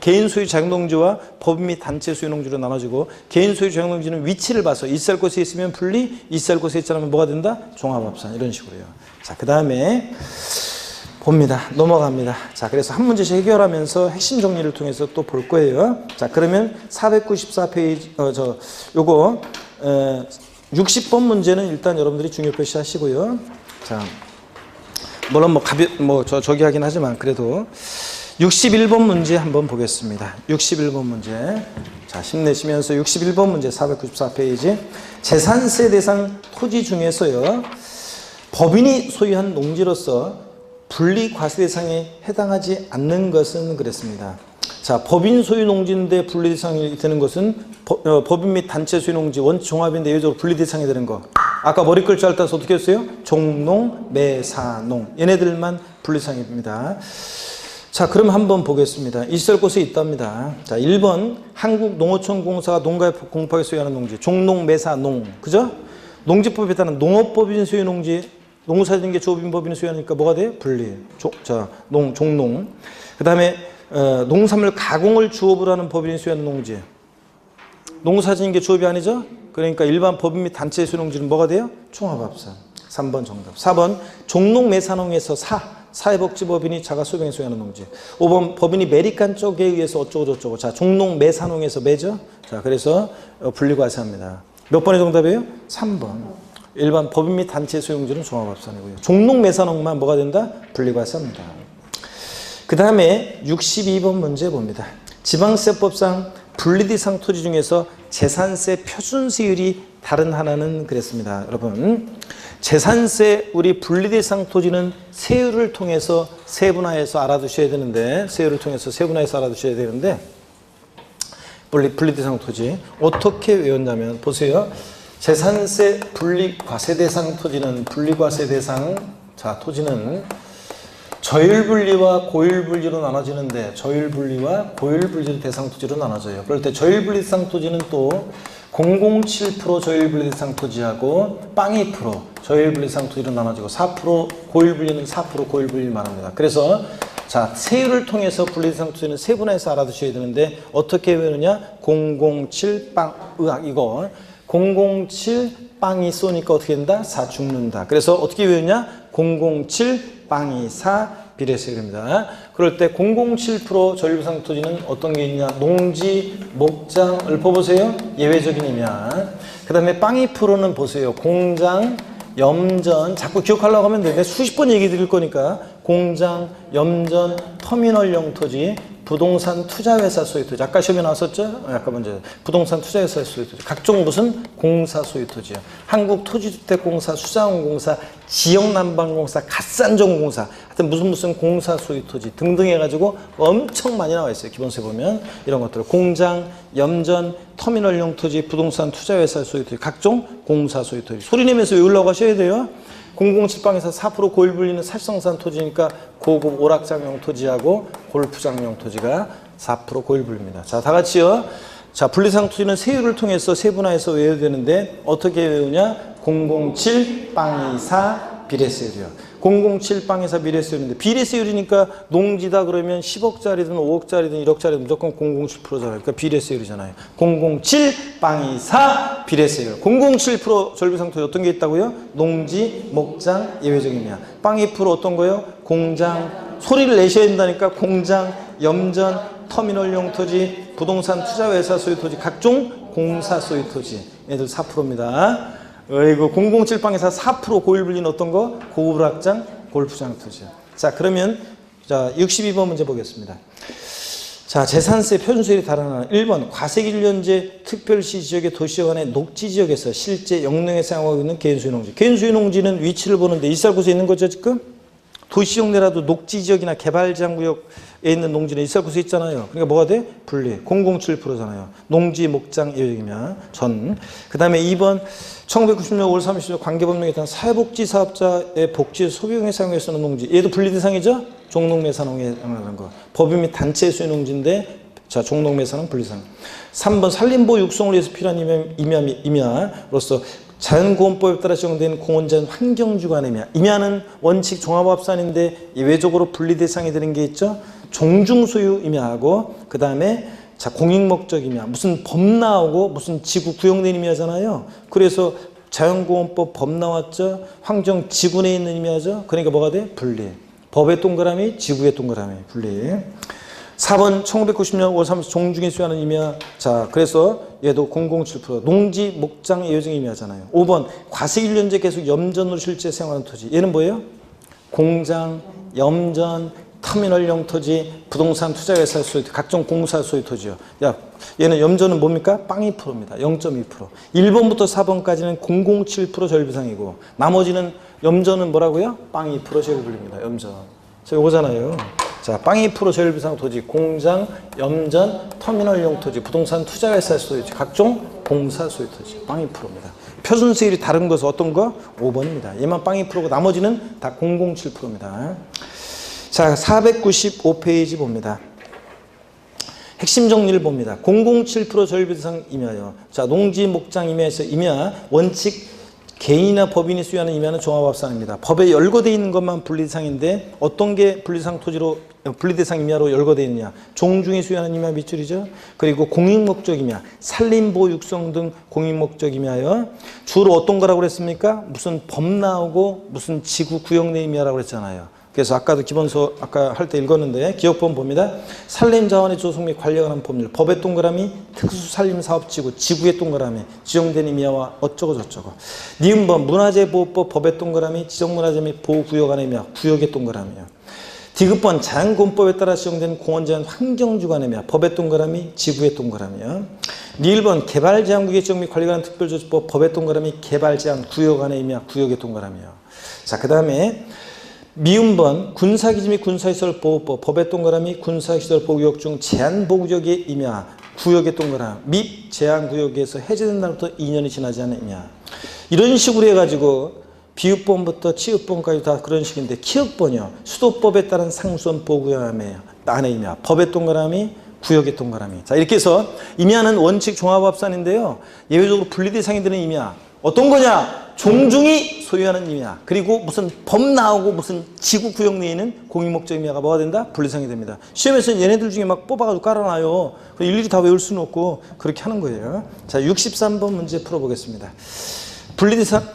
개인 소유 자격농지와 법인 및 단체 소유 농지로 나눠지고, 개인 소유 자격농지는 위치를 봐서 있을 곳에 있으면 분리, 있을 곳에 있지 않으면 뭐가 된다? 종합합산. 이런 식으로요. 자, 그 다음에 봅니다. 넘어갑니다. 자, 그래서 한 문제씩 해결하면서 핵심 정리를 통해서 또 볼 거예요. 자, 그러면 494페이지, 요거, 60번 문제는 일단 여러분들이 중요 표시하시고요. 자, 물론 저기 하긴 하지만 그래도 61번 문제 한번 보겠습니다. 61번 문제. 자, 힘내시면서 61번 문제 494페이지. 재산세 대상 토지 중에서요, 법인이 소유한 농지로서 분리 과세 대상에 해당하지 않는 것은 그랬습니다. 자, 법인 소유 농지인데 분리 대상이 되는 것은 법인 및 단체 소유 농지 원칙 종합인데 예외적으로 분리 대상이 되는 거. 아까 머리 글자를 따서 어떻게 했어요? 종농, 매사농. 얘네들만 분리 대상입니다. 자, 그럼 한번 보겠습니다. 있을 곳에 있답니다. 자, 1번 한국농어촌공사가 농가에 공파에 소유하는 농지. 종농, 매사농. 그죠? 농지법에 따른 농업법인 소유 농지, 농사짓는 게 조업인 법인이 소유하니까 뭐가 돼요? 분리. 종농. 그 다음에 농산물 가공을 주업으로 하는 법인이 소유하는 농지. 농사짓는 게 조업이 아니죠? 그러니까 일반 법인 및 단체 소유농지는 뭐가 돼요? 종합합산. 3번 정답. 4번 종농매산농에서 사회복지법인이 자가소병에 소유하는 농지. 5번 법인이 메리칸 쪽에 의해서 어쩌고저쩌고. 자, 종농매산농에서 매죠? 자, 그래서 분리과세합니다. 몇 번의 정답이에요? 3번. 일반 법인 및 단체 소유농지는 종합합산이고요. 종농매산농만 뭐가 된다? 분리과세합니다. 그 다음에 62번 문제 봅니다. 지방세법상 분리대상 토지 중에서 재산세 표준세율이 다른 하나는 그랬습니다. 여러분, 재산세 우리 분리대상 토지는 세율을 통해서 세분화해서 알아두셔야 되는데, 분리대상 토지 어떻게 외웠냐면 보세요. 재산세 분리과세대상 토지는 토지는 저율분리와 고율분리로 나눠지는데, 저율분리와 고율분리 대상 토지로 나눠져요. 그럴 때 저율분리 대상 토지는 또 007% 저율분리 대상 토지하고 2% 저율분리 대상 토지로 나눠지고 4% 고율분리는 4% 고율분리를 말합니다. 그래서 자, 세율을 통해서 분리 대상 토지는 세분화해서 알아두셔야 되는데 어떻게 외우느냐? 007 이거 007 빵이 쏘니까 어떻게 된다? 4 죽는다. 그래서 어떻게 외우냐? 007 빵이 4 비례세율입니다. 그럴 때 007% 저율부상 토지는 어떤 게 있냐? 농지, 목장, 읊어보세요. 예외적인 임야. 그 다음에 빵이 프로는 보세요. 공장, 염전, 자꾸 기억하려고 하면 되는데 수십 번 얘기 드릴 거니까 공장, 염전, 터미널용 토지, 부동산 투자회사 소유 토지. 아까 시험에 나왔었죠? 아까 먼저 부동산 투자회사 소유 토지. 각종 무슨 공사 소유 토지요. 한국토지주택공사, 수자원공사, 지역난방공사, 갓산정공사, 하여튼 무슨 공사 소유 토지 등등 해가지고 엄청 많이 나와 있어요. 기본세 보면 이런 것들 공장, 염전, 터미널용 토지, 부동산 투자회사 소유 토지, 각종 공사 소유 토지. 소리 내면서 외우려고 하셔야 돼요. 007방에서 4% 고율분리는 살성산 토지니까 고급 오락장용 토지하고 골프장용 토지가 4% 고율분리입니다. 자, 다 같이요. 자, 분리상 토지는 세율을 통해서 세분화해서 외워야 되는데 어떻게 외우냐? 007빵24 비례세율이요. 007빵24 비례세율인데 비례세율이니까 농지다 그러면 10억짜리든 5억짜리든 1억짜리든 무조건 007%잖아요. 그러니까 비례세율이잖아요. 007빵24 비례세율. 007% 절비상토지 어떤 게 있다고요? 농지, 목장, 예외적이냐. 빵2% 어떤 거요? 공장, 소리를 내셔야 된다니까. 공장, 염전, 터미널용 토지, 부동산 투자회사 소유 토지, 각종 공사 소유 토지. 얘들 4%입니다. 이거 007빵에서 4% 고율분리는 어떤 거? 고급락장, 골프장 토지. 자, 그러면 자 62번 문제 보겠습니다. 자, 재산세 표준세율이 다른 하나. 1번 과세기준제 특별시 지역의 도시역 안에 녹지지역에서 실제 영농에 사용하고 있는 개인소유농지. 개인소유농지는 위치를 보는데 일살구소에 있는 거죠 지금? 도시역 내라도 녹지지역이나 개발장구역에 있는 농지는 일살구소에 있잖아요. 그러니까 뭐가 돼? 분리. 007%잖아요. 농지, 목장, 예외적이면 전. 그 다음에 2번 1990년 5월 30일 관계법령에 따른 사회복지사업자의 복지 소비용에 사용해 쓰는 농지. 얘도 분리 대상이죠? 종농매산농에 해당하는 거. 법인 및 단체 소유농지인데 자, 종농매산농 분리상. 3번 산림보호 육성을 위해서 필요한 임야로서 자연보호법에 따라 지정된 공원자연 환경주관의 임야. 임야는 원칙 종합합산인데 예외적으로 분리 대상이 되는 게 있죠. 종중소유 임야하고 그 다음에 자, 공익목적 임야. 무슨 법 나오고 무슨 지구 구역내 임야잖아요. 그래서 자연보호법 법 나왔죠. 환경지구 내에 있는 임야죠. 그러니까 뭐가 돼? 분리. 법의 동그라미, 지구의 동그라미. 분리. 4번 1990년 5월 30일 종중에 수여하는 임야. 자, 그래서 얘도 007% 농지, 목장, 예외적 임야잖아요. 5번 과세일련제 계속 염전으로 실제 사용하는 토지. 얘는 뭐예요? 공장, 염전, 터미널용 토지, 부동산 투자회사 소유 토지, 각종 공사 소유 토지요. 야, 얘는 염전은 뭡니까? 0.2%입니다. 0.2%. 1번부터 4번까지는 007% 절비상이고 나머지는 염전은 뭐라고요? 0.2% 절비불입니다. 염전. 자, 요거잖아요. 자, 0.2% 저율비상 토지, 공장, 염전, 터미널용 토지, 부동산 투자회사 소유 토지, 각종 공사 소유 토지, 0.2%입니다. 표준세율이 다른 것은 어떤 거? 5번입니다. 얘만 0.2%고 나머지는 다 007%입니다. 자, 495페이지 봅니다. 핵심 정리를 봅니다. 007% 저율비상 임야요. 자, 농지, 목장 임야에서 임야 원칙 개인이나 법인이 소유하는 임야는 종합합산입니다. 법에 열거되어 있는 것만 분리대상인데 어떤 게 분리대상 임야로 열거되어 있느냐. 종중이 소유하는 임야 밑줄이죠. 그리고 공익목적 임야, 산림보호 육성 등 공익목적 임야요. 주로 어떤 거라고 그랬습니까? 무슨 법 나오고 무슨 지구 구역 내 임야라고 그랬잖아요. 그래서 아까도 기본서 아까 할 때 읽었는데 기억법 봅니다. 산림자원의 조성 및 관리에 관한 법률. 법의 동그라미 특수산림사업지구 지구의 동그라미 지정된 임야와 어쩌고 저쩌고. 니은번 문화재보호법 법의 동그라미 지정문화재 및 보호구역 안의 임야 구역의 동그라미요. 디귿번 자연공법에 따라 지정된 공원자연 환경주관의 임야 법의 동그라미 지구의 동그라미요. 니을번 개발제한구역 지정 및 관리에 관한 특별조치법 법의 동그라미 개발제한구역 안의 임야 구역의 동그라미요. 자, 그 다음에 미음번 군사기지 및 군사시설보호법 법의 동그라미 군사시설보호구역 중 제한보호구역의 임야 구역의 동그라미 및 제한구역에서 해제된 날부터 2년이 지나지 않은 임야. 이런 식으로 해가지고 비읍번부터 치읍번까지 다 그런 식인데 키읔번이요. 수도법에 따른 상수원 보호구역 안의 임야 법의 동그라미 구역의 동그라미. 자, 이렇게 해서 임야는 원칙 종합합산인데요. 예외적으로 분리대상이 되는 임야 어떤 거냐? 종중이 소유하는 임야 그리고 무슨 법 나오고 무슨 지구 구역 내에 있는 공익목적 임야가 뭐가 된다? 분리대상이 됩니다. 시험에서는 얘네들 중에 막 뽑아가지고 깔아놔요. 일일이 다 외울 수는 없고 그렇게 하는 거예요. 자, 63번 문제 풀어보겠습니다. 분리대상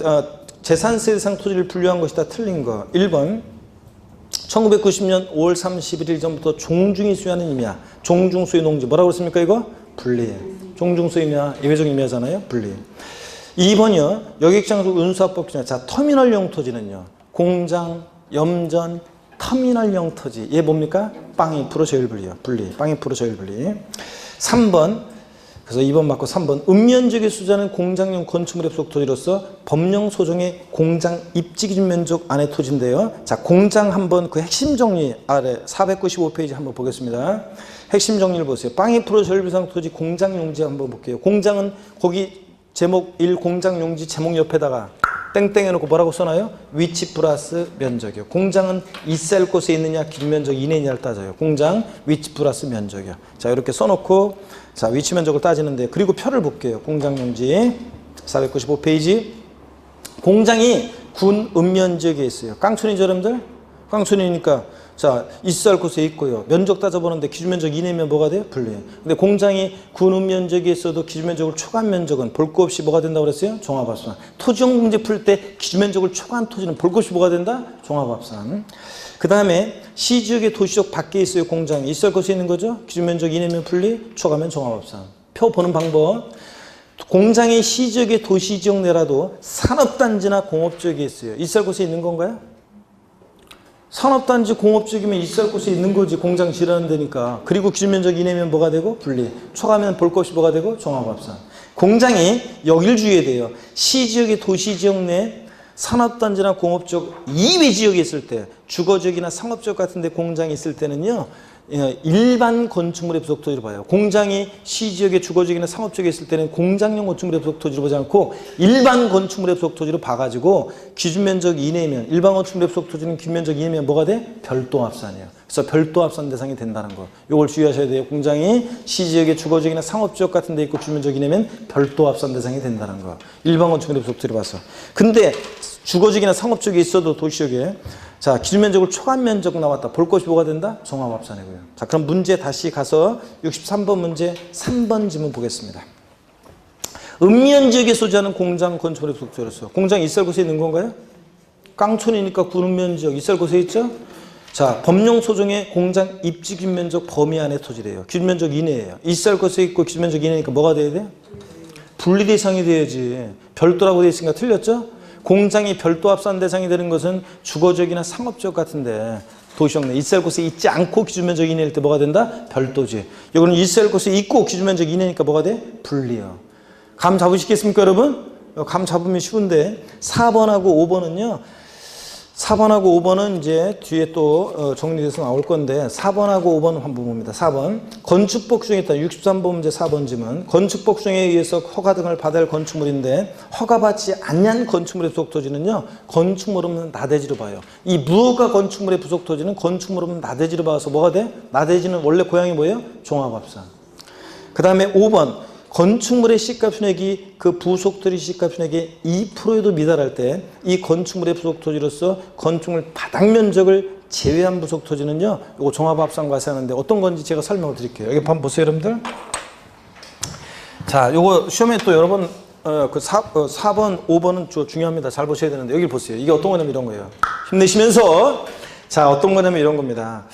재산세 대상 토지를 분류한 것이 다 틀린 거. 1번 1990년 5월 31일 전부터 종중이 소유하는 임야 종중 소유 농지 뭐라고 그랬습니까? 이거? 분리. 종중 소유 임야 예외적 임야잖아요. 분리. 2번이요. 여객장소 운수합법 중에 자 터미널용 토지는요. 공장, 염전, 터미널용 토지. 얘 뭡니까? 빵 2% 저율분리요. 분리. 빵 2% 저율분리. 3번 그래서 2번 맞고 3번 읍면적의 수자는 공장용 건축물의 소속 토지로서 법령 소정의 공장 입지 기준 면적 안의 토지인데요. 자 공장 한번 그 핵심 정리 아래 495페이지 한번 보겠습니다. 핵심 정리를 보세요. 빵 2% 저율비상 토지 공장 용지 한번 볼게요. 공장은 거기 제목 1 공장 용지 제목 옆에다가 땡땡 해놓고 뭐라고 써놔요? 위치 플러스 면적이요. 공장은 있을 곳에 있느냐 기준 면적 이내냐를 따져요. 공장 위치 플러스 면적이요. 자 이렇게 써놓고 자 위치 면적을 따지는데 그리고 표를 볼게요. 공장 용지 495페이지 공장이 군 읍면지역에 있어요. 깡촌이죠 여러분들? 깡촌이니까 자 있을 곳에 있고요. 면적 따져보는데 기준면적 이내면 뭐가 돼요? 분리. 근데 공장이 군 읍면적에 있어도 기준면적을 초과한 면적은 볼 거 없이 뭐가 된다고 그랬어요? 종합합산. 토지용 문제 풀 때 기준면적을 초과한 토지는 볼 거 없이 뭐가 된다? 종합합산. 그 다음에 시지역의 도시적 밖에 있어요. 공장이 있을 곳에 있는 거죠? 기준면적 이내면 분리, 초과면 종합합산. 표 보는 방법. 공장이 시지역의 도시지역 내라도 산업단지나 공업지역에 있어요. 있을 곳에 있는 건가요? 산업단지 공업지역이면 있을 곳에 있는 거지. 공장 지르는 데니까. 그리고 기준면적 이내면 뭐가 되고? 분리. 초과면 볼 것 없이 뭐가 되고? 종합합산. 공장이 여길 주의해야 돼요. 시지역의 도시지역 내 산업단지나 공업지역 이외 지역에 있을 때 주거지역이나 상업지역 같은 데 공장이 있을 때는요. 일반 건축물의 부속 토지로 봐요. 공장이 시지역의 주거지역이나 상업지역에 있을 때는 공장용 건축물의 부속 토지로 보지 않고 일반 건축물의 부속 토지로 봐가지고 기준면적 이내면 일반 건축물의 부속 토지는 기준면적 이내면 뭐가 돼? 별도합산이에요. 그래서 별도합산 대상이 된다는 거. 이걸 주의하셔야 돼요. 공장이 시지역의 주거지역이나 상업지역 같은 데 있고 기준면적 이내면 별도합산 대상이 된다는 거. 일반 건축물의 부속 토지로 봐서. 근데 주거지역이나 상업지역에 있어도 도시역에 자 기준면적을 초과한 면적 나왔다. 볼 것이 뭐가 된다? 종합합산이고요. 자 그럼 문제 다시 가서 63번 문제 3번 지문 보겠습니다. 읍면지역에 소지하는 공장 건축물의 부속토지로서 공장이 있을 곳에 있는 건가요? 깡촌이니까 군 읍면지역 있을 곳에 있죠? 자 법령 소정의 공장 입지 기준면적 범위 안의 토지래요. 기준면적 이내예요. 있을 곳에 있고 기준면적 이내니까 뭐가 돼야 돼요? 분리대상이 돼야지. 별도라고 되어 있으니까 틀렸죠? 공장이 별도 합산 대상이 되는 것은 주거지역이나 상업지역 같은데 도시역 내 있을 곳에 있지 않고 기준면적 이내일 때 뭐가 된다? 별도지. 이거는 있을 곳에 있고 기준면적 이내니까 뭐가 돼? 분리요. 감 잡으시겠습니까 여러분? 감 잡으면 쉬운데 4번하고 5번은요. 4번하고 5번은 이제 뒤에 또 정리돼서 나올 건데 4번하고 5번 한번 봅니다. 4번 건축법 규정에 있다. 63번 문제 4번 지문 건축법 규정에 의해서 허가 등을 받아야 할 건축물인데 허가받지 않는 건축물의 부속 토지는요. 건축물 없는 나대지로 봐요. 이 무허가 건축물의 부속 토지는 건축물 없는 나대지로 봐서 뭐가 돼? 나대지는 원래 고양이 뭐예요? 종합합산. 그 다음에 5번 건축물의 시가 순액이 그 부속 토지 시가 순액의 2%에도 미달할 때 이 건축물의 부속 토지로서 건축물 바닥 면적을 제외한 부속 토지는요, 이거 종합합산 과세하는데 어떤 건지 제가 설명을 드릴게요. 여기 한번 보세요, 여러분들. 자, 요거 시험에 또 여러 번, 4번, 5번은 중요합니다. 잘 보셔야 되는데, 여기 보세요. 이게 어떤 거냐면 이런 거예요. 힘내시면서, 자, 어떤 거냐면 이런 겁니다.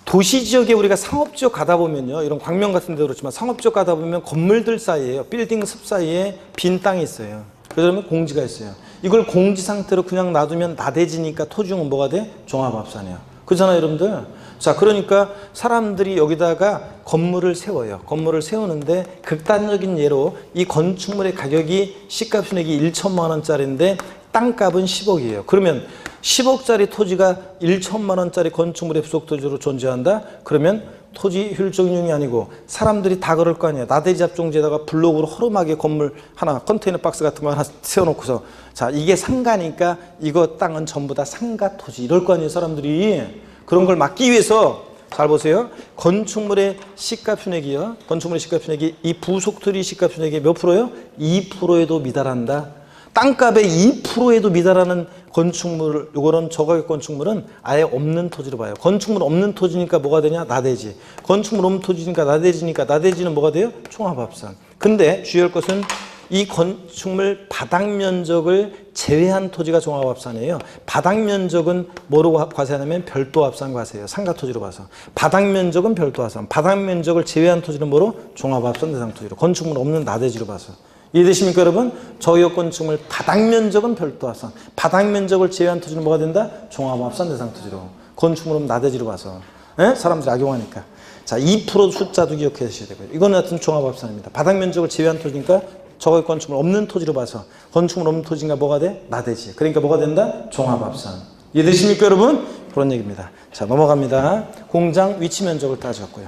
도시 지역에 우리가 상업지역 가다 보면요, 이런 광명 같은 데도 그렇지만 상업지역 가다 보면 건물들 사이에요, 빌딩 숲 사이에 빈 땅이 있어요. 그러면 공지가 있어요. 이걸 공지 상태로 그냥 놔두면 나대지니까 토지용은 뭐가 돼? 종합합산이에요. 그렇잖아요, 여러분들. 자, 그러니까 사람들이 여기다가 건물을 세워요. 건물을 세우는데 극단적인 예로 이 건축물의 가격이 시가 순액이 1천만 원짜리인데 땅값은 10억이에요. 그러면 10억짜리 토지가 1천만 원짜리 건축물의 부속 토지로 존재한다? 그러면 토지 효율적 이용이 아니고 사람들이 다 그럴 거 아니에요. 나대지 잡종지에다가 블록으로 허름하게 건물 하나, 컨테이너 박스 같은 거 하나 세워놓고서, 자, 이게 상가니까 이거 땅은 전부 다 상가 토지 이럴 거 아니에요, 사람들이. 그런 걸 막기 위해서, 잘 보세요. 건축물의 시가 순액이요. 건축물의 시가 순액이 이 부속 토지 시가 순액이 몇 프로요? 2%에도 미달한다. 땅값의 2%에도 미달하는 건축물을, 요거는 저가격 건축물은 아예 없는 토지로 봐요. 건축물 없는 토지니까 뭐가 되냐? 나대지. 건축물 없는 토지니까 나대지니까 나대지는 뭐가 돼요? 종합합산. 근데 주의할 것은 이 건축물 바닥 면적을 제외한 토지가 종합합산이에요. 바닥 면적은 뭐로 과세하냐면 별도합산 과세예요. 상가 토지로 봐서. 바닥 면적은 별도합산. 바닥 면적을 제외한 토지는 뭐로? 종합합산 대상 토지로. 건축물 없는 나대지로 봐서. 이해되십니까, 여러분? 저가격 건축물 바닥 면적은 별도합산. 바닥 면적을 제외한 토지는 뭐가 된다? 종합합산 대상 토지로. 건축물 없는 나대지로 봐서. 예? 사람들이 악용하니까. 자, 2% 숫자도 기억해 주셔야 되고요. 이거는 하여튼 종합합산입니다. 바닥 면적을 제외한 토지니까 저가격 건축물 없는 토지로 봐서 건축물 없는 토지가 뭐가 돼? 나대지. 그러니까 뭐가 된다? 종합합산. 이해되십니까, 여러분? 그런 얘기입니다. 자, 넘어갑니다. 공장 위치 면적을 따졌고요.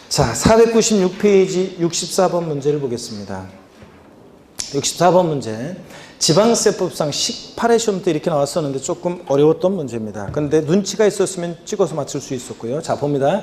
자, 496페이지 64번 문제를 보겠습니다. 64번 문제. 지방세법상 18회 시험 때 이렇게 나왔었는데 조금 어려웠던 문제입니다. 근데 눈치가 있었으면 찍어서 맞출 수 있었고요. 자, 봅니다.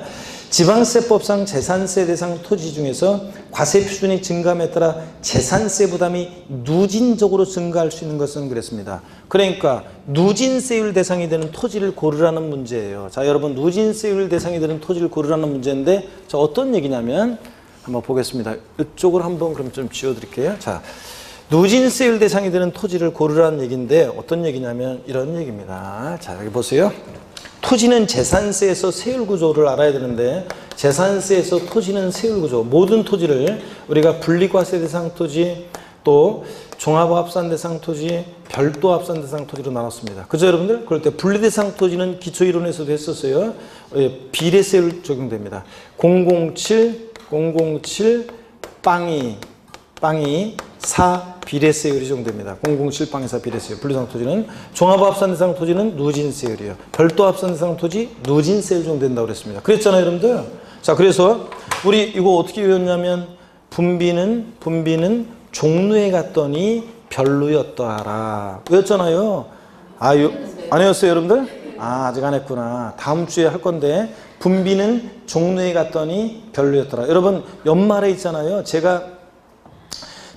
지방세법상 재산세 대상 토지 중에서 과세 표준이 증가함에 따라 재산세 부담이 누진적으로 증가할 수 있는 것은 그랬습니다. 그러니까 누진세율 대상이 되는 토지를 고르라는 문제예요. 자, 여러분, 누진세율 대상이 되는 토지를 고르라는 문제인데, 자, 어떤 얘기냐면 한번 보겠습니다. 이쪽을 한번 그럼 좀 지워드릴게요. 자, 누진세율 대상이 되는 토지를 고르라는 얘기인데 어떤 얘기냐면 이런 얘기입니다. 자, 여기 보세요. 토지는 재산세에서 세율 구조를 알아야 되는데, 재산세에서 토지는 세율 구조, 모든 토지를 우리가 분리과세 대상 토지, 또 종합합산 대상 토지, 별도합산 대상 토지로 나눴습니다. 그죠, 여러분들? 그럴 때 분리대상 토지는 기초이론에서도 했었어요. 비례세율 적용됩니다. 007 빵이 4 비례세율이 적용됩니다. 007 빵이 4 비례세율. 분리대상 토지는, 종합합산 대상 토지는 누진세율이에요. 별도합산 대상 토지 누진세율 적용된다고 그랬습니다. 그랬잖아요, 여러분들. 자, 그래서 우리 이거 어떻게 외웠냐면 분비는 종로에 갔더니 별로였더라. 외웠잖아요. 안 외웠어요, 여러분들? 아직 안 했구나. 다음 주에 할 건데, 분비는 종로에 갔더니 별로였더라. 여러분, 연말에 있잖아요. 제가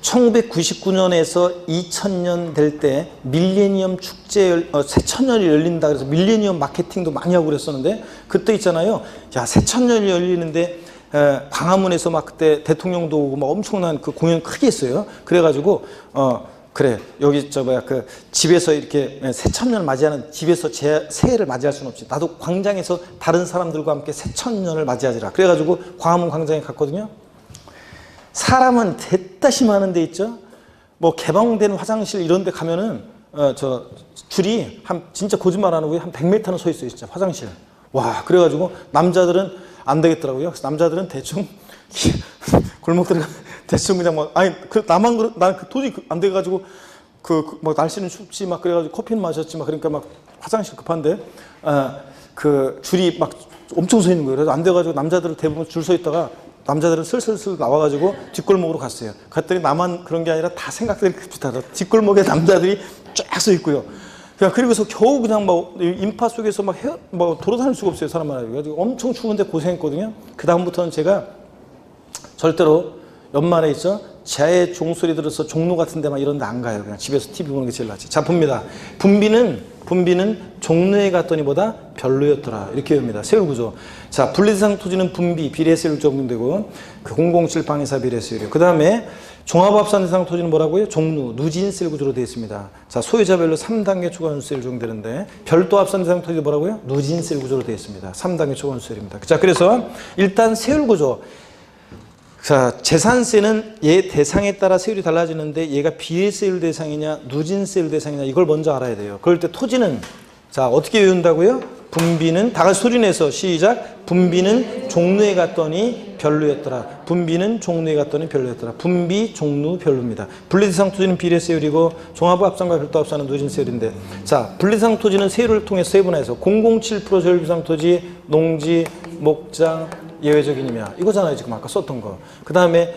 1999년에서 2000년 될 때 밀레니엄 축제, 새천년이 열린다 그래서 밀레니엄 마케팅도 많이 하고 그랬었는데, 그때 있잖아요. 야, 새천년이 열리는데 광화문에서 막 그때 대통령도 오고 막 엄청난 그 공연 크게 했어요. 그래가지고 그래, 여기 그 집에서 이렇게 새천년을 맞이하는, 집에서 새해를 맞이할 수는 없지. 나도 광장에서 다른 사람들과 함께 새천년을 맞이하지라. 그래가지고 광화문 광장에 갔거든요. 사람은 대다시 많은 데 있죠. 뭐 개방된 화장실 이런 데 가면은 줄이 진짜 거짓말 안 하고 한 100m는 서 있어요, 진짜 화장실. 와, 그래가지고 남자들은 안 되겠더라고요. 그래서 남자들은 대충 골목 들어가 대충 그냥 막, 난 도저히 안 돼가지고 막 날씨는 춥지 막 그래가지고 커피는 마셨지 막, 그러니까 막 화장실 급한데 그 줄이 막 엄청 서 있는 거예요. 그래서 안 돼가지고 남자들은 대부분 줄 서 있다가 남자들은 슬슬 나와가지고 뒷골목으로 갔어요. 갔더니 나만 그런 게 아니라 다 생각들이 비슷하다. 뒷골목에 남자들이 쫙 서 있고요. 그리고서 겨우 그냥 막 인파 속에서 막 돌아다닐 수가 없어요, 사람 많아요. 그래가지고 엄청 추운데 고생했거든요. 그 다음부터는 제가 절대로 연말에 있죠? 제 종소리 들어서 종로 같은 데만 이런 데 안 가요. 그냥 집에서 TV 보는 게 제일 낫지. 자, 봅니다. 분비는 종로에 갔더니 보다 별로였더라. 이렇게 외웁니다. 세율 구조. 자, 분리대상 토지는 분비, 비례세율 적용되고, 그 007 방위사 비례세율이요. 그 다음에 종합합산 대상 토지는 뭐라고요? 종루, 누진세율 구조로 되어 있습니다. 자, 소유자별로 3단계 초과운수세율 적용되는데, 별도 합산 대상 토지 뭐라고요? 누진세율 구조로 되어 있습니다. 3단계 초과운수세율입니다. 자, 그래서 일단 세율 구조. 자, 재산세는 얘 대상에 따라 세율이 달라지는데 얘가 비례세율 대상이냐 누진세율 대상이냐 이걸 먼저 알아야 돼요. 그럴 때 토지는 자 어떻게 외운다고요? 분비는 다 같이 소리 내서 시작. 분비는 종루에 갔더니 별로였더라. 분비는 종루에 갔더니 별로였더라. 분비, 종루, 별로입니다. 분리대상 토지는 비례세율이고 종합합산과 별도합산은 누진세율인데 자 분리대상 토지는 세율을 통해서 세분화해서 007% 저율비상 토지, 농지, 목장, 예외적인 임야 이거잖아요. 지금 아까 썼던 거. 그 다음에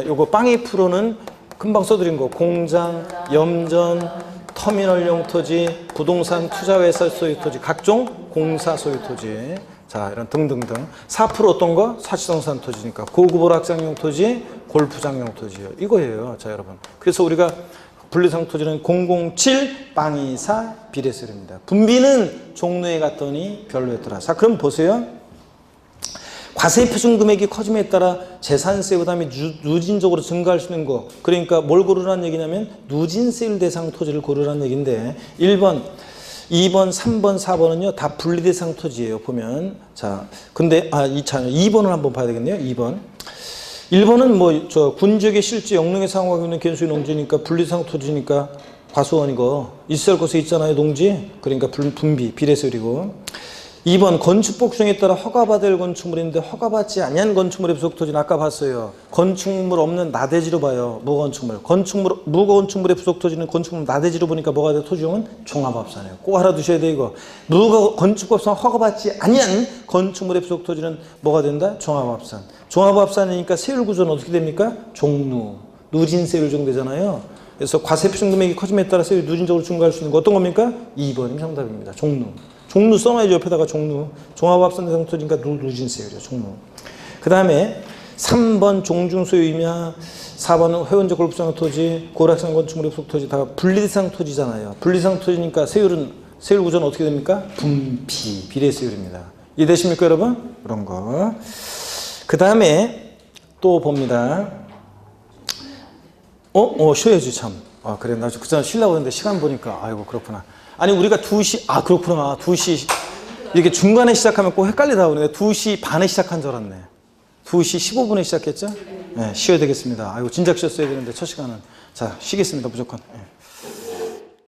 요거 빵이 프로는 금방 써드린 거 공장, 염전, 터미널용 토지, 부동산 투자회사 소유 토지, 각종 공사 소유 토지 자 이런 등등등 4% 어떤 거? 사치동산 토지니까 고급 오락장용 토지, 골프장용 토지요. 이거예요. 자 여러분 그래서 우리가 분리상 토지는 007 빵이사 비례세율입니다. 분비는 종로에 갔더니 별로였더라. 자 그럼 보세요. 과세 표준 금액이 커짐에 따라 재산세 부담이 누진적으로 증가할 수 있는 거. 그러니까 뭘 고르라는 얘기냐면 누진세율 대상 토지를 고르라는 얘기인데 1번, 2번, 3번, 4번은요 다 분리대상 토지예요. 보면 자 근데 2번을 한번 봐야 되겠네요. 2번. 1번은 뭐 저 군지역의 실제 영농에 사용하고 있는 견수의 농지니까 분리대상 토지니까 과수원이고 있을 곳에 있잖아요. 농지. 그러니까 분비, 비례세율이고 2번 건축법규정에 따라 허가받을 건축물인데 허가받지 아니한 건축물의 부속토지는 아까 봤어요. 건축물 없는 나대지로 봐요. 무건축물. 무건축물의 부속토지는 건축물 나대지로 보니까 뭐가 돼? 토지용은 종합합산이에요. 꼭 알아두셔야 돼 이거. 건축법상 허가받지 아니한 건축물의 부속토지는 뭐가 된다? 종합합산. 종합합산이니까 세율 구조는 어떻게 됩니까? 종루. 누진세율 정되잖아요. 그래서 과세 표준 금액이 커짐에 따라 세율이 누진적으로 증가할 수 있는 거 어떤 겁니까? 2번이 정답입니다. 종루. 종루 써놔야죠. 옆에다가 종루. 종합합산 대상 토지니까 누진세율이요. 종루. 그 다음에 3번 종중소유이며 4번은 회원제 골프장 토지, 고락상 건축물의 부속 토지 다 분리대상 토지잖아요. 분리대상 토지니까 세율 구조는 어떻게 됩니까? 분비, 비례세율입니다. 이해되십니까 여러분? 그런 거. 그 다음에 또 봅니다. 쉬어야지 참. 아 그래 나 그 전에 쉬려고 했는데 시간 보니까 아이고 그렇구나. 아니 우리가 2시 그렇구나 2시 이렇게 중간에 시작하면 꼭 헷갈리다 보는데 2시 반에 시작한 줄 알았네. 2시 15분에 시작했죠? 네, 쉬어야 되겠습니다. 아이고 진작 쉬었어야 되는데 첫 시간은 자 쉬겠습니다 무조건. 네.